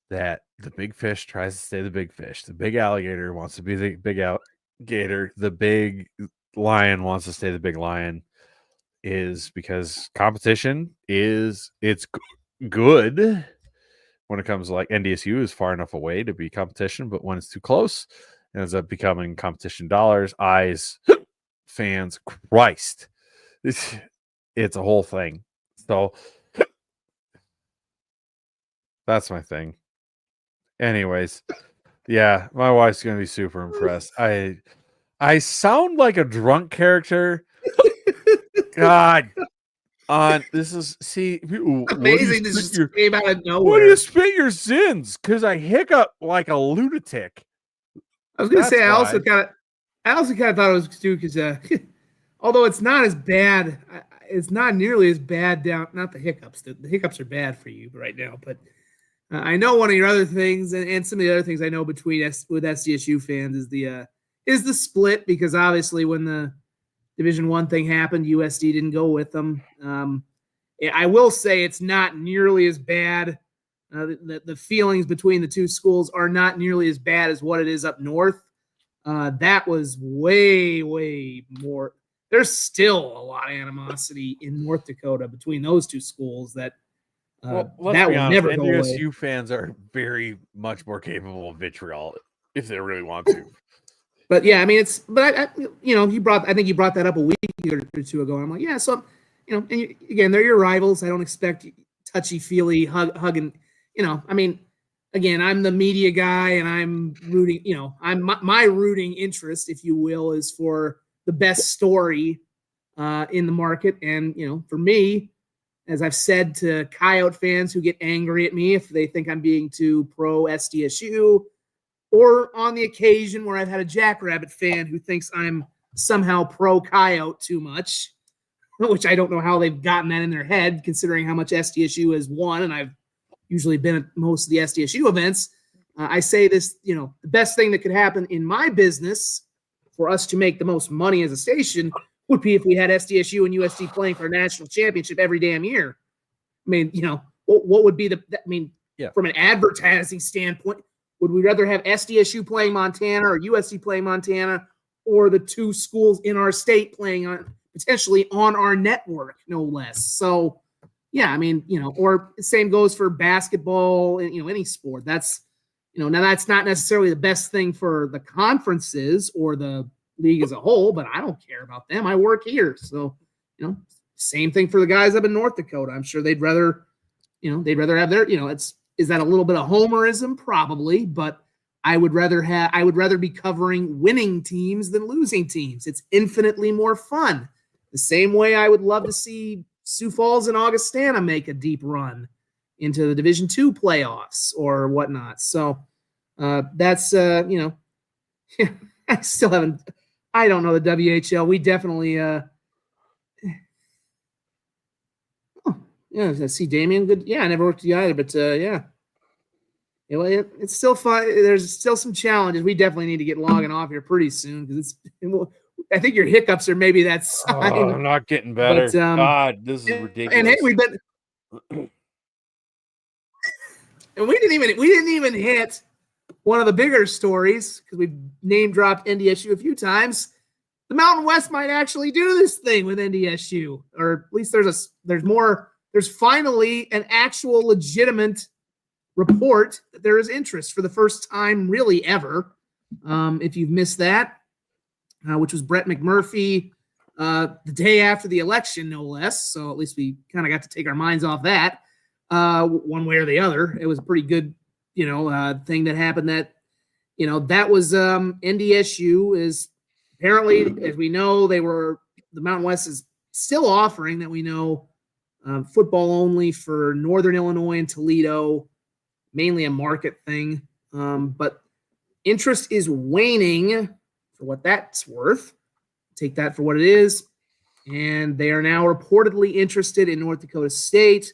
that the big fish tries to stay the big fish. The big alligator wants to be the big alligator. The big lion wants to stay the big lion. Is because competition it's good when it comes to like NDSU is far enough away to be competition, but when it's too close, it ends up becoming competition dollars, eyes, fans. Christ, it's a whole thing. So that's my thing. Anyways, yeah, my wife's gonna be super impressed. I sound like a drunk character. God. This is amazing. This just came out of nowhere. What do you spit your sins? Because I hiccup like a lunatic. I was gonna say I also kind of thought it was too because although it's not as bad, it's not nearly as bad down. Not the hiccups. The hiccups are bad for you right now, but I know one of your other things and some of the other things I know with SDSU fans is the split because obviously when the Division I thing happened. USD didn't go with them. I will say it's not nearly as bad. The feelings between the two schools are not nearly as bad as what it is up north. That was way, way more. There's still a lot of animosity in North Dakota between those two schools that let's that be will honest, never go away. SDSU fans are very much more capable of vitriol if they really want to. But yeah, I mean, I think you brought that up a week or two ago. And I'm like, yeah, so, and again, they're your rivals. I don't expect touchy-feely hugging, I mean, again, I'm the media guy and I'm rooting, my rooting interest, if you will, is for the best story in the market. And, for me, as I've said to Coyote fans who get angry at me if they think I'm being too pro SDSU, or on the occasion where I've had a Jackrabbit fan who thinks I'm somehow pro Coyote too much, which I don't know how they've gotten that in their head, considering how much SDSU has won, and I've usually been at most of the SDSU events. I say this, the best thing that could happen in my business for us to make the most money as a station would be if we had SDSU and USD playing for a national championship every damn year. I mean, what would be from an advertising standpoint, would we rather have SDSU playing Montana or USC playing Montana, or the two schools in our state playing potentially on our network, no less? So, yeah, I mean, or the same goes for basketball, any sport. That's, now that's not necessarily the best thing for the conferences or the league as a whole, but I don't care about them. I work here. So, same thing for the guys up in North Dakota. I'm sure they'd rather have their, is that a little bit of homerism? Probably, but I would rather be covering winning teams than losing teams. It's infinitely more fun. The same way I would love to see Sioux Falls and Augustana make a deep run into the Division II playoffs or whatnot. So that's I still haven't. I don't know the WHL. We definitely. Yeah, I see Damien. Good. Yeah, I never worked with you either, but yeah. It's still fun. There's still some challenges. We definitely need to get logging off here pretty soon because I think your hiccups are maybe that sign. Oh, I'm not getting better. But, God, this is ridiculous. And hey, we've been, and we didn't even hit one of the bigger stories because we've name dropped NDSU a few times. The Mountain West might actually do this thing with NDSU, or at least there's finally an actual legitimate report that there is interest for the first time really ever. If you've missed that, which was Brett McMurphy the day after the election, no less. So at least we kind of got to take our minds off that one way or the other. It was a pretty good, thing that happened that, that was NDSU is apparently, as we know, the Mountain West is still offering that we know football only for Northern Illinois and Toledo, mainly a market thing. But interest is waning for what that's worth. Take that for what it is. And they are now reportedly interested in North Dakota State.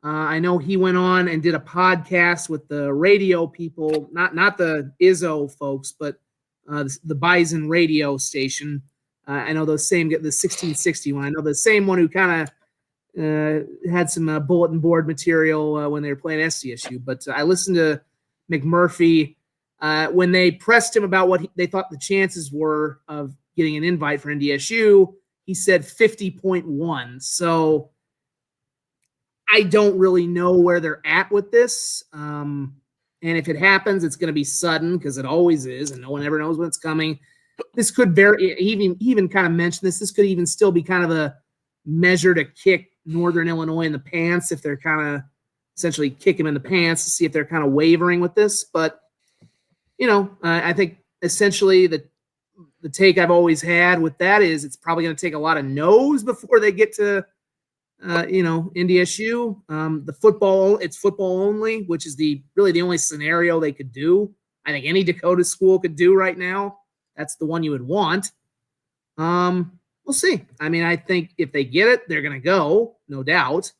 I know he went on and did a podcast with the radio people, not the Izzo folks, but the Bison radio station. I know the 1660 one. I know the same one who kind of had some bulletin board material when they were playing SDSU. But I listened to McMurphy when they pressed him about what they thought the chances were of getting an invite for NDSU. He said 50.1. So I don't really know where they're at with this. And if it happens, it's going to be sudden because it always is, and no one ever knows when it's coming. This could even kind of mention this. This could even still be kind of a measure to kick Northern Illinois in the pants if they're kind of essentially kick him in the pants to see if they're kind of wavering with this. But, I think essentially the take I've always had with that is it's probably going to take a lot of no's before they get to, NDSU. It's football only, which is really the only scenario they could do. I think any Dakota school could do right now. That's the one you would want. We'll see. I mean, I think if they get it, they're going to go, no doubt.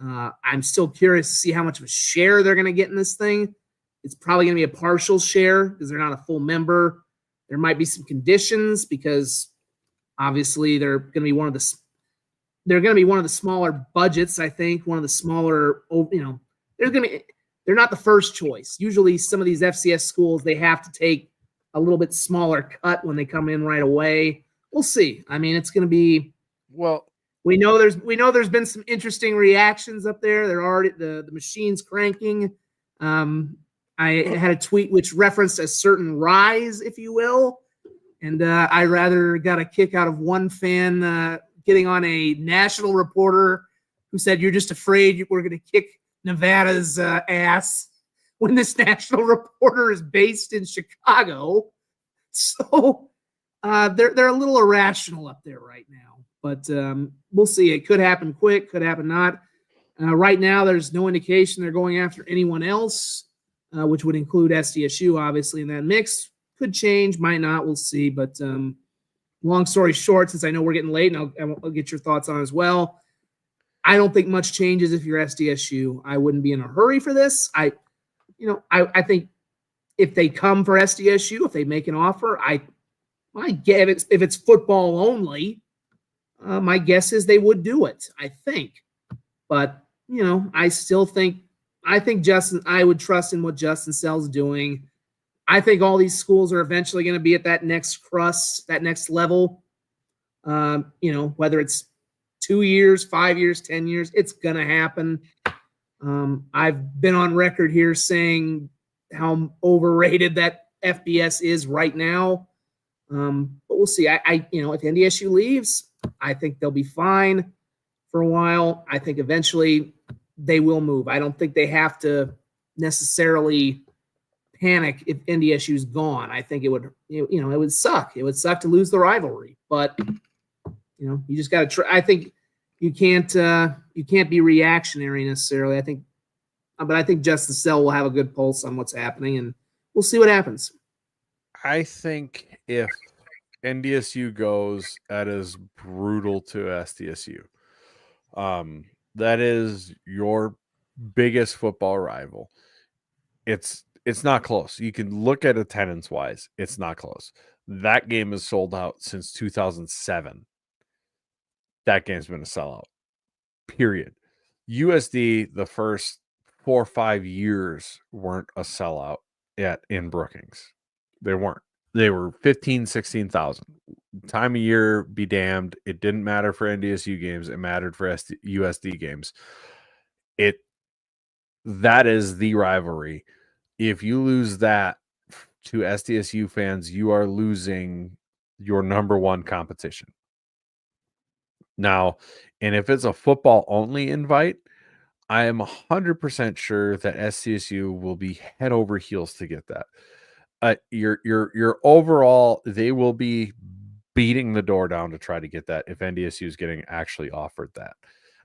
I'm still curious to see how much of a share they're going to get in this thing. It's probably going to be a partial share because they're not a full member. There might be some conditions because Obviously, they're going to be one of the smaller budgets. I think one of the smaller. They're not the first choice. Usually, some of these FCS schools they have to take a little bit smaller cut when they come in right away. We'll see. I mean, it's going to be. Well, we know there's been some interesting reactions up there. They're already the machine's cranking. I had a tweet which referenced a certain rise, if you will, and I rather got a kick out of one fan getting on a national reporter who said, "You're just afraid we're going to kick Nevada's ass," when this national reporter is based in Chicago. So they're a little irrational up there right now. But we'll see. It could happen quick, could happen not. Right now, there's no indication they're going after anyone else, which would include SDSU, obviously, in that mix. Could change, might not. We'll see. But long story short, since I know we're getting late, and I'll get your thoughts on it as well, I don't think much changes if you're SDSU. I wouldn't be in a hurry for this. I think if they come for SDSU, if they make an offer, if it's football only, my guess is they would do it, I think. But, I would trust in what Justin Sell's doing. I think all these schools are eventually going to be at that next crust, that next level. Whether it's 2 years, 5 years, 10 years, it's going to happen. I've been on record here saying how overrated that FBS is right now. But we'll see. If NDSU leaves, I think they'll be fine for a while. I think eventually they will move. I don't think they have to necessarily panic if NDSU's gone. I think it would suck. It would suck to lose the rivalry, but you just got to try. I think you can't be reactionary necessarily. I think Justin Sell will have a good pulse on what's happening, and we'll see what happens. I think if NDSU goes, that is brutal to SDSU. That is your biggest football rival. It's not close. You can look at attendance wise, it's not close. That game is sold out since 2007. That game's been a sellout. Period. USD, the first 4 or 5 years weren't a sellout yet in Brookings. They weren't. They were 15, 16,000. Time of year, be damned. It didn't matter for NDSU games. It mattered for USD games. That is the rivalry. If you lose that to SDSU fans, you are losing your number one competition. Now, and if it's a football only invite, I am 100% sure that SDSU will be head over heels to get that. Your overall, they will be beating the door down to try to get that if NDSU is getting actually offered that.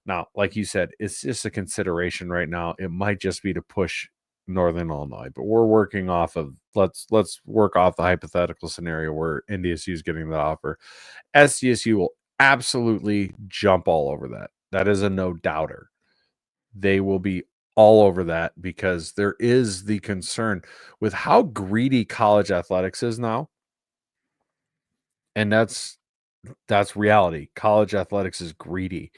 Now, like you said, it's just a consideration right now. It might just be to push Northern Illinois, but we're working off of let's work off the hypothetical scenario where NDSU is getting the offer. SDSU will absolutely jump all over that. That is a no doubter. They will be all over that because there is the concern with how greedy college athletics is now. And that's reality. College athletics is greedy.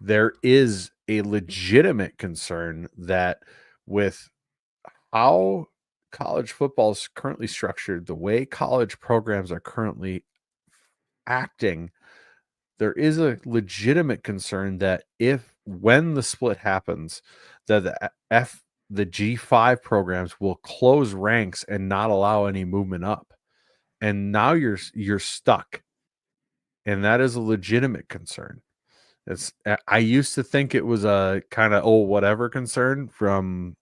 There is a legitimate concern that with how college football is currently structured, the way college programs are currently acting, there is a legitimate concern that when the split happens, that the G5 programs will close ranks and not allow any movement up. And now you're stuck. And that is a legitimate concern. I used to think it was a kind of whatever concern from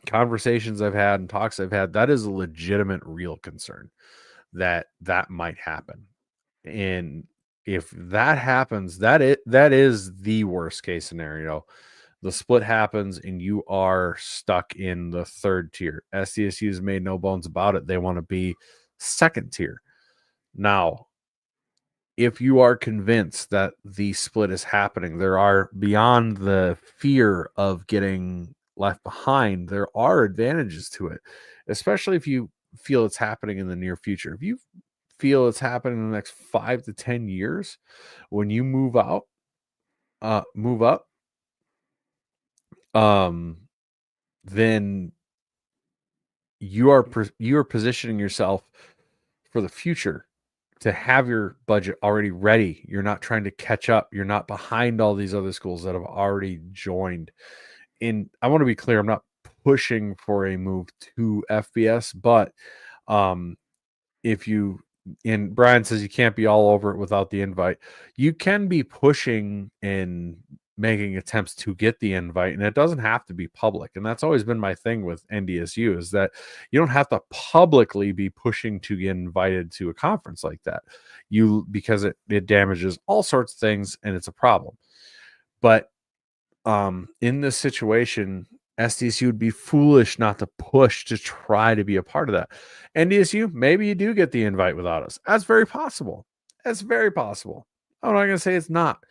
conversations I've had and talks I've had. That is a legitimate, real concern that might happen. And if that happens, that is the worst case scenario. The split happens and you are stuck in the third tier. SDSU has made no bones about it. They want to be second tier. Now, if you are convinced that the split is happening, there are, beyond the fear of getting left behind, there are advantages to it, especially if you feel it's happening in the near future. If you feel it's happening in the next 5 to 10 years, when you move up, then you are positioning yourself for the future to have your budget already ready. You're not trying to catch up. You're not behind all these other schools that have already joined. And I want to be clear, I'm not pushing for a move to FBS, but if you, and Brian says you can't be all over it without the invite. You can be pushing and making attempts to get the invite, and it doesn't have to be public. And that's always been my thing with NDSU, is that you don't have to publicly be pushing to get invited to a conference like that, because it damages all sorts of things, and it's a problem. But in this situation, SDSU would be foolish not to push to try to be a part of that. NDSU, maybe you do get the invite without us. That's very possible. That's very possible. I'm not going to say it's not.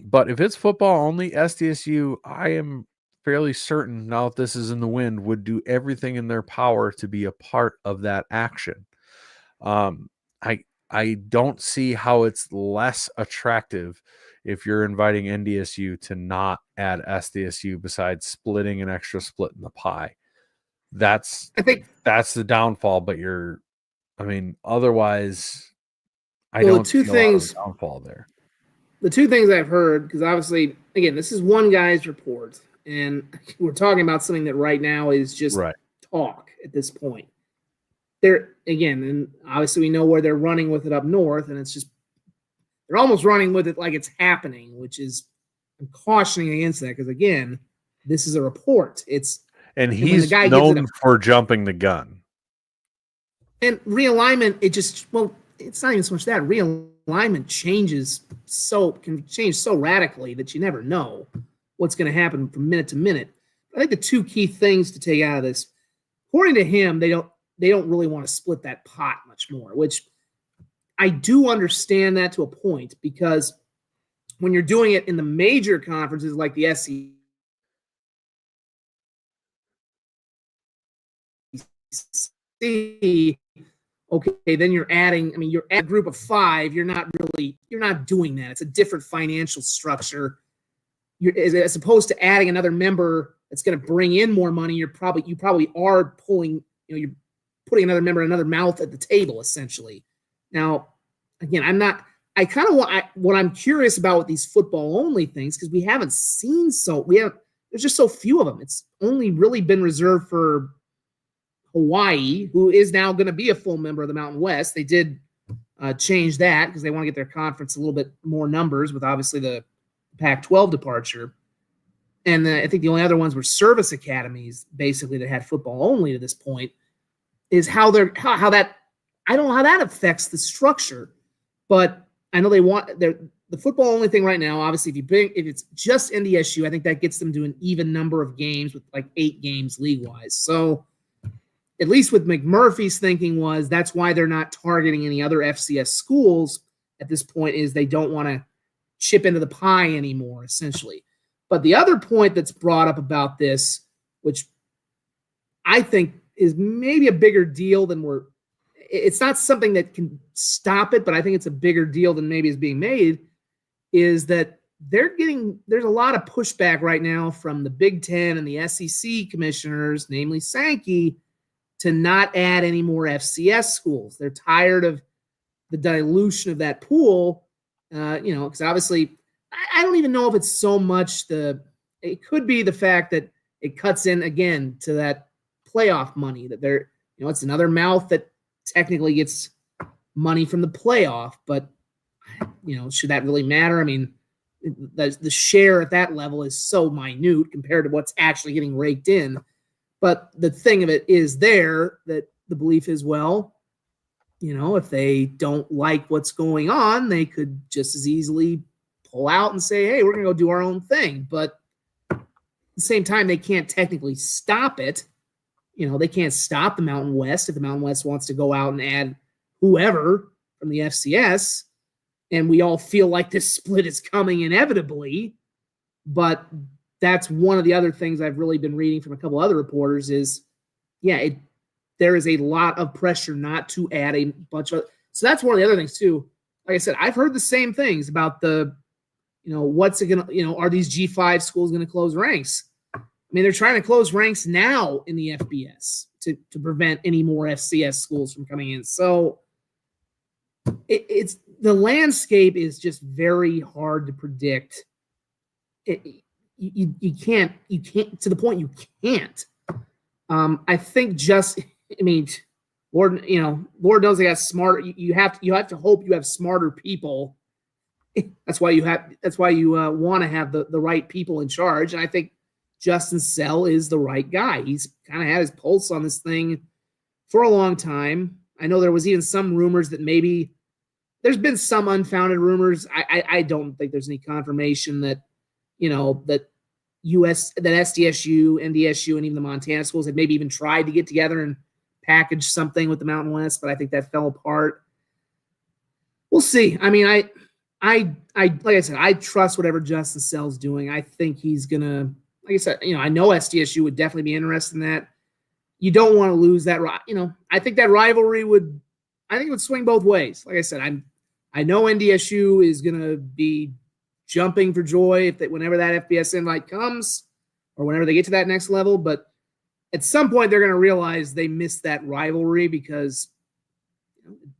But if it's football only, SDSU, I am fairly certain, now that this is in the wind, would do everything in their power to be a part of that action. I don't see how it's less attractive if you're inviting NDSU to not add SDSU, besides splitting an extra split in the pie. I think that's the downfall. But otherwise, I don't see a lot of downfall there. The two things I've heard, because obviously, again, this is one guy's report, and we're talking about something that right now is just talk at this point. And obviously we know where they're running with it up north, and it's just, they're almost running with it like it's happening, which is, I'm cautioning against that, because again, this is a report. He's known for jumping the gun. And realignment, it's not even so much that. Realignment can change so radically that you never know what's going to happen from minute to minute. I think the two key things to take out of this, according to him, they don't really want to split that pot much more, which I do understand that to a point, because when you're doing it in the major conferences like the SEC, okay, then you're at a group of 5. You're not doing that. It's a different financial structure. As opposed to adding another member that's going to bring in more money, you probably are pulling, you're putting another member, another mouth at the table, essentially. Now, again, what I'm curious about with these football only things, because there's just so few of them. It's only really been reserved for Hawaii, who is now going to be a full member of the Mountain West. They did change that because they want to get their conference a little bit more numbers with obviously the Pac-12 departure. And I think the only other ones were service academies, basically, that had football only to this point. Is how that I don't know how that affects the structure, but I know the football only thing right now. Obviously, if it's just NDSU, I think that gets them to an even number of games with like 8 games league wise. So at least with McMurphy's thinking that's why they're not targeting any other FCS schools at this point, is they don't want to chip into the pie anymore, essentially. But the other point that's brought up about this, which I think is maybe a bigger deal than it's not something that can stop it, but I think it's a bigger deal than maybe is being made, is that there's a lot of pushback right now from the Big Ten and the SEC commissioners, namely Sankey, to not add any more FCS schools. They're tired of the dilution of that pool, because obviously I don't even know if it's so much it could be the fact that it cuts in again to that playoff money, that it's another mouth that technically gets money from the playoff, but should that really matter? I mean, the share at that level is so minute compared to what's actually getting raked in. But the thing of it is that the belief is, if they don't like what's going on, they could just as easily pull out and say, hey, we're going to go do our own thing. But at the same time, they can't technically stop it. They can't stop the Mountain West if the Mountain West wants to go out and add whoever from the FCS. And we all feel like this split is coming inevitably. But that's one of the other things I've really been reading from a couple other reporters is, there is a lot of pressure not to add a bunch of. So that's one of the other things too. Like I said, I've heard the same things about the, what's it going to, are these G5 schools going to close ranks? I mean, they're trying to close ranks now in the FBS to prevent any more FCS schools from coming in. So it's the landscape is just very hard to predict. You can't to the point you can't. I think Lord knows they got smart. You have to hope you have smarter people. That's why you want to have the right people in charge. And I think Justin Sell is the right guy. He's kind of had his pulse on this thing for a long time. I know there was even some rumors that maybe there's been some unfounded rumors. I don't think there's any confirmation that that SDSU, NDSU, and even the Montana schools had maybe even tried to get together and package something with the Mountain West, but I think that fell apart. We'll see. I mean, I like I said, I trust whatever Justin Sell's doing. I think he's gonna, like I said, I know SDSU would definitely be interested in that. You don't want to lose that. I think that rivalry would swing both ways. Like I said, I know NDSU is gonna be jumping for joy whenever that FBS invite comes, or whenever they get to that next level. But at some point, they're going to realize they missed that rivalry, because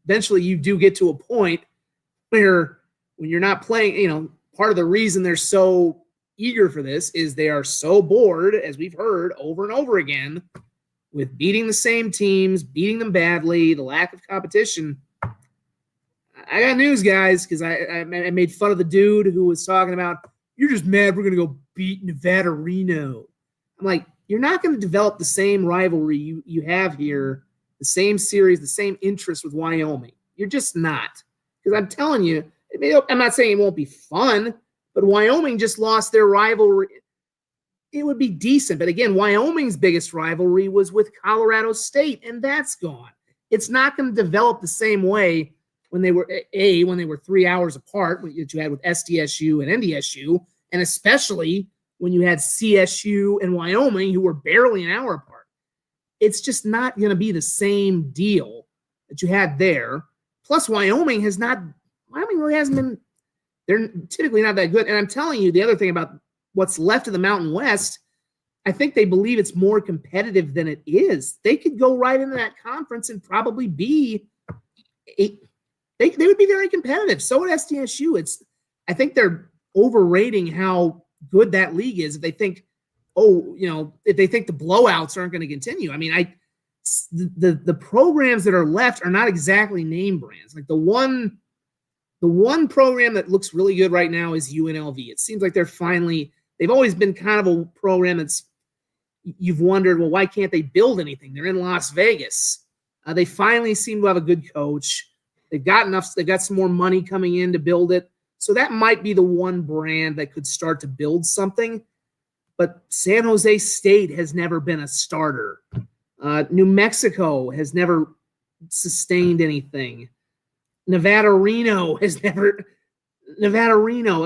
eventually you do get to a point where when you're not playing, part of the reason they're so eager for this is they are so bored, as we've heard over and over again, with beating the same teams, beating them badly, the lack of competition. I got news, guys, because I made fun of the dude who was talking about, you're just mad we're going to go beat Nevada Reno. I'm like, you're not going to develop the same rivalry you have here, the same series, the same interest with Wyoming. You're just not. Because I'm telling you, I'm not saying it won't be fun, but Wyoming just lost their rivalry. It would be decent. But again, Wyoming's biggest rivalry was with Colorado State, and that's gone. It's not going to develop the same way when they were 3 hours apart, that you had with SDSU and NDSU, and especially when you had CSU and Wyoming, who were barely an hour apart. It's just not going to be the same deal that you had there. Plus, Wyoming really hasn't been, they're typically not that good. And I'm telling you, the other thing about what's left of the Mountain West, I think they believe it's more competitive than it is. They could go right into that conference and probably be they would be very competitive. So would SDSU. I think they're overrating how good that league is if they think, if they think the blowouts aren't going to continue. I mean, the programs that are left are not exactly name brands. Like the one program that looks really good right now is UNLV. It seems like they've always been kind of a program that's, you've wondered, well, why can't they build anything? They're in Las Vegas. They finally seem to have a good coach. They've got some more money coming in to build it. So that might be the one brand that could start to build something. But San Jose State has never been a starter. New Mexico has never sustained anything. Nevada Reno. I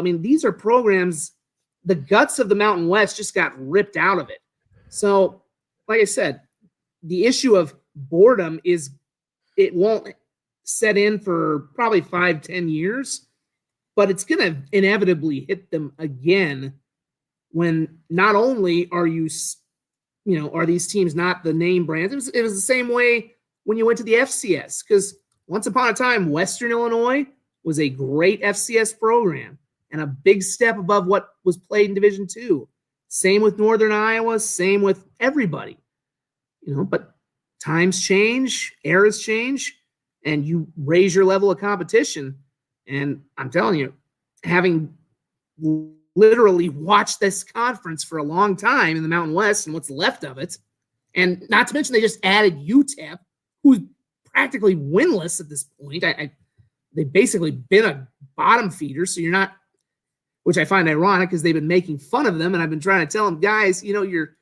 mean, these are programs, the guts of the Mountain West just got ripped out of it. So, like I said, the issue of boredom is it won't set in for probably 5-10 years, but it's going to inevitably hit them again when not only are are these teams not the name brands. It was the same way when you went to the FCS, because once upon a time, Western Illinois was a great FCS program and a big step above what was played in Division II. Same with Northern Iowa, same with everybody. But times change, eras change, and you raise your level of competition. And I'm telling you, having literally watched this conference for a long time in the Mountain West and what's left of it, and not to mention they just added UTEP, who's practically winless at this point. They've basically been a bottom feeder, so you're not, which I find ironic because they've been making fun of them, and I've been trying to tell them, guys, you're,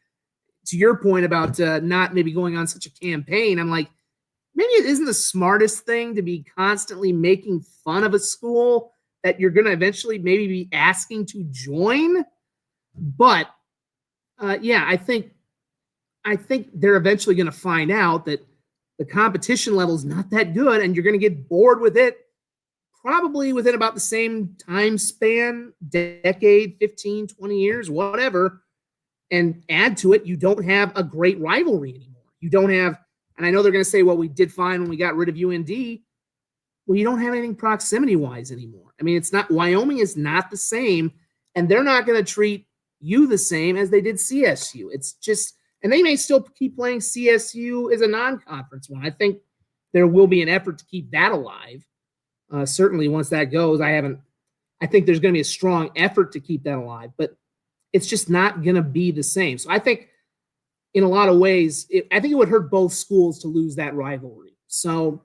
to your point about not maybe going on such a campaign, I'm like, maybe it isn't the smartest thing to be constantly making fun of a school that you're going to eventually maybe be asking to join. But I think they're eventually going to find out that the competition level is not that good, and you're going to get bored with it probably within about the same time span, decade, 15, 20 years, whatever. And add to it, you don't have a great rivalry anymore. You don't have, and I know they're going to say, well, we did fine when we got rid of UND. Well, you don't have anything proximity-wise anymore. I mean, it's not, Wyoming is not the same, and they're not going to treat you the same as they did CSU. It's just, and they may still keep playing CSU as a non-conference one. I think there will be an effort to keep that alive. Certainly once that goes, I think there's going to be a strong effort to keep that alive, but it's just not going to be the same. So I think in a lot of ways, I think it would hurt both schools to lose that rivalry. So,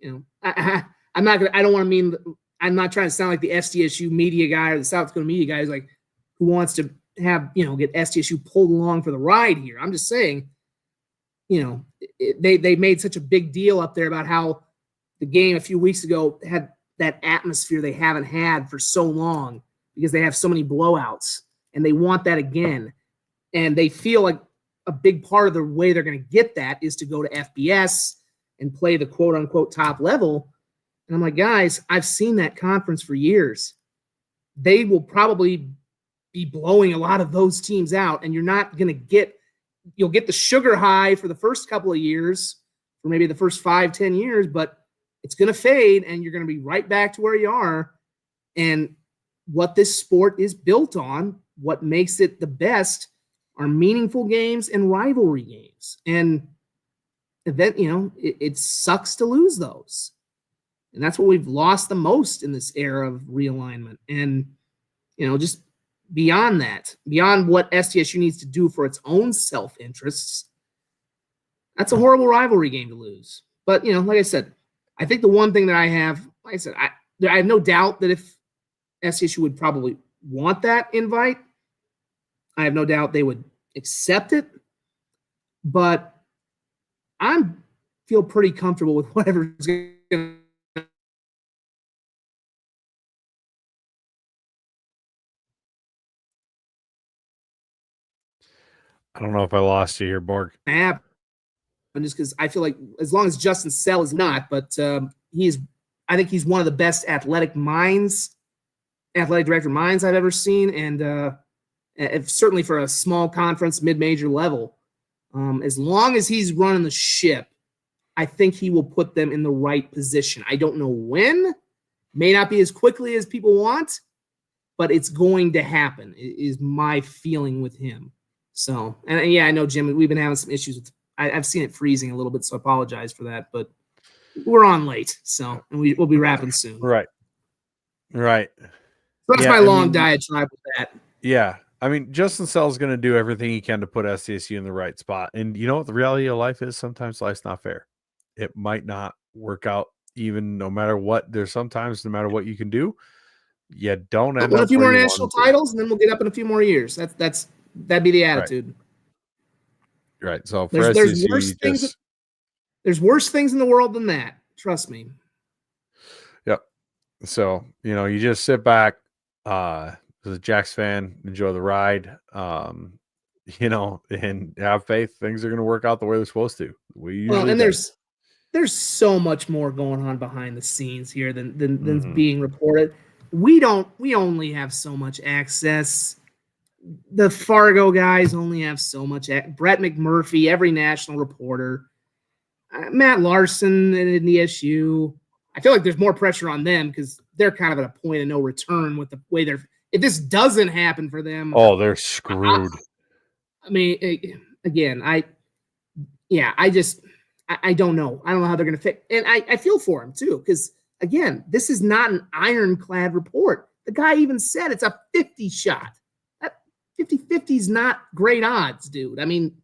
I'm not trying to sound like the SDSU media guy or the South Dakota media guy who's like, who wants to have, get SDSU pulled along for the ride here. I'm just saying, they made such a big deal up there about how the game a few weeks ago had that atmosphere they haven't had for so long because they have so many blowouts, and they want that again. And they feel like a big part of the way they're going to get that is to go to FBS and play the quote unquote top level. And I'm like, guys, I've seen that conference for years. They will probably be blowing a lot of those teams out, and you're not going to you'll get the sugar high for the first couple of years, or maybe the first 5-10 years, but it's going to fade, and you're going to be right back to where you are. And what this sport is built on, what makes it the best, are meaningful games and rivalry games. And that, it sucks to lose those. And that's what we've lost the most in this era of realignment. And, just beyond that, beyond what SDSU needs to do for its own self-interests, that's a horrible rivalry game to lose. But, like I said, I think the one thing that I have no doubt that if SDSU would probably want that invite, I have no doubt they would accept it. But I feel pretty comfortable with whatever's going to. I don't know if I lost you here, Borg. And just because I feel like as long as Justin Sell is not, but I think he's one of the best athletic director minds I've ever seen, and certainly for a small conference, mid-major level. As long as he's running the ship, I think he will put them in the right position. I don't know when, may not be as quickly as people want, but it's going to happen, is my feeling with him. So, and yeah, I know, Jim, we've been having some issues with, I've seen it freezing a little bit, so I apologize for that, but we're on late, so, and we'll be wrapping soon. Right. So that's my long diatribe with that. Yeah. I mean, Justin Sell's going to do everything he can to put SDSU in the right spot. And you know what the reality of life is? Sometimes life's not fair. It might not work out even no matter what. There's sometimes no matter what you can do, you don't end up a few more national titles, and then we'll get up in a few more years. That'd be the attitude. Right. So for SDSU, there's worse things in the world than that. Trust me. Yep. So, you just sit back, as a Jacks fan, enjoy the ride, and have faith things are going to work out the way they're supposed to. There's so much more going on behind the scenes here than being reported. We only have so much access. The Fargo guys only have so much. Brett McMurphy, every national reporter, Matt Larson at SDSU. I feel like there's more pressure on them because they're kind of at a point of no return with the way they're. If this doesn't happen for them, they're screwed. I mean, again, I don't know. I don't know how they're going to fit. And I feel for him too, because again, this is not an ironclad report. The guy even said it's a 50 shot. That 50-50 is not great odds, dude. I mean,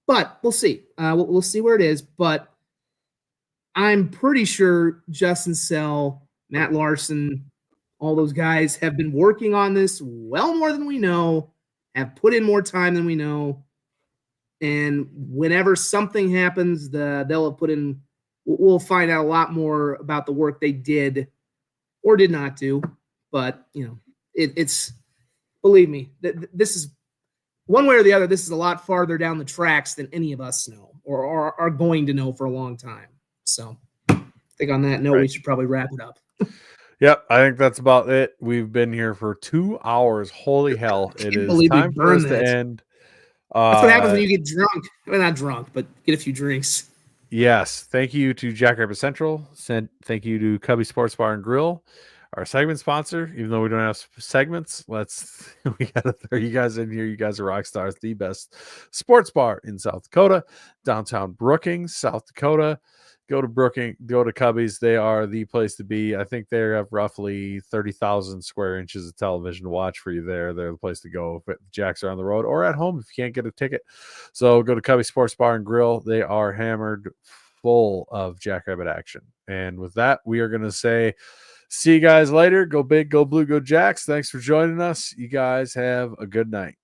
but we'll see. We'll see where it is. But I'm pretty sure Justin Sell, Matt Larson, all those guys have been working on this well more than we know, have put in more time than we know. And whenever something happens, they'll have put in, we'll find out a lot more about the work they did or did not do. But, it's, believe me, this is one way or the other, this is a lot farther down the tracks than any of us know or are going to know for a long time. So I think on that note, we should probably wrap it up. Yep, I think that's about it. We've been here for 2 hours. Holy hell. It is time for us to end. That's what happens when you get drunk. Well, not drunk, but get a few drinks. Yes. Thank you to Jackrabbit Central. Thank you to Cubby Sports Bar and Grill, our segment sponsor. Even though we don't have segments, we gotta throw you guys in here. You guys are rock stars. The best sports bar in South Dakota, downtown Brookings, South Dakota. Go to Cubby's. They are the place to be. I think they have roughly 30,000 square inches of television to watch for you there. They're the place to go if Jacks are on the road or at home if you can't get a ticket. So go to Cubby Sports Bar and Grill. They are hammered full of Jackrabbit action. And with that, we are going to say, see you guys later. Go big, go blue, go Jacks. Thanks for joining us. You guys have a good night.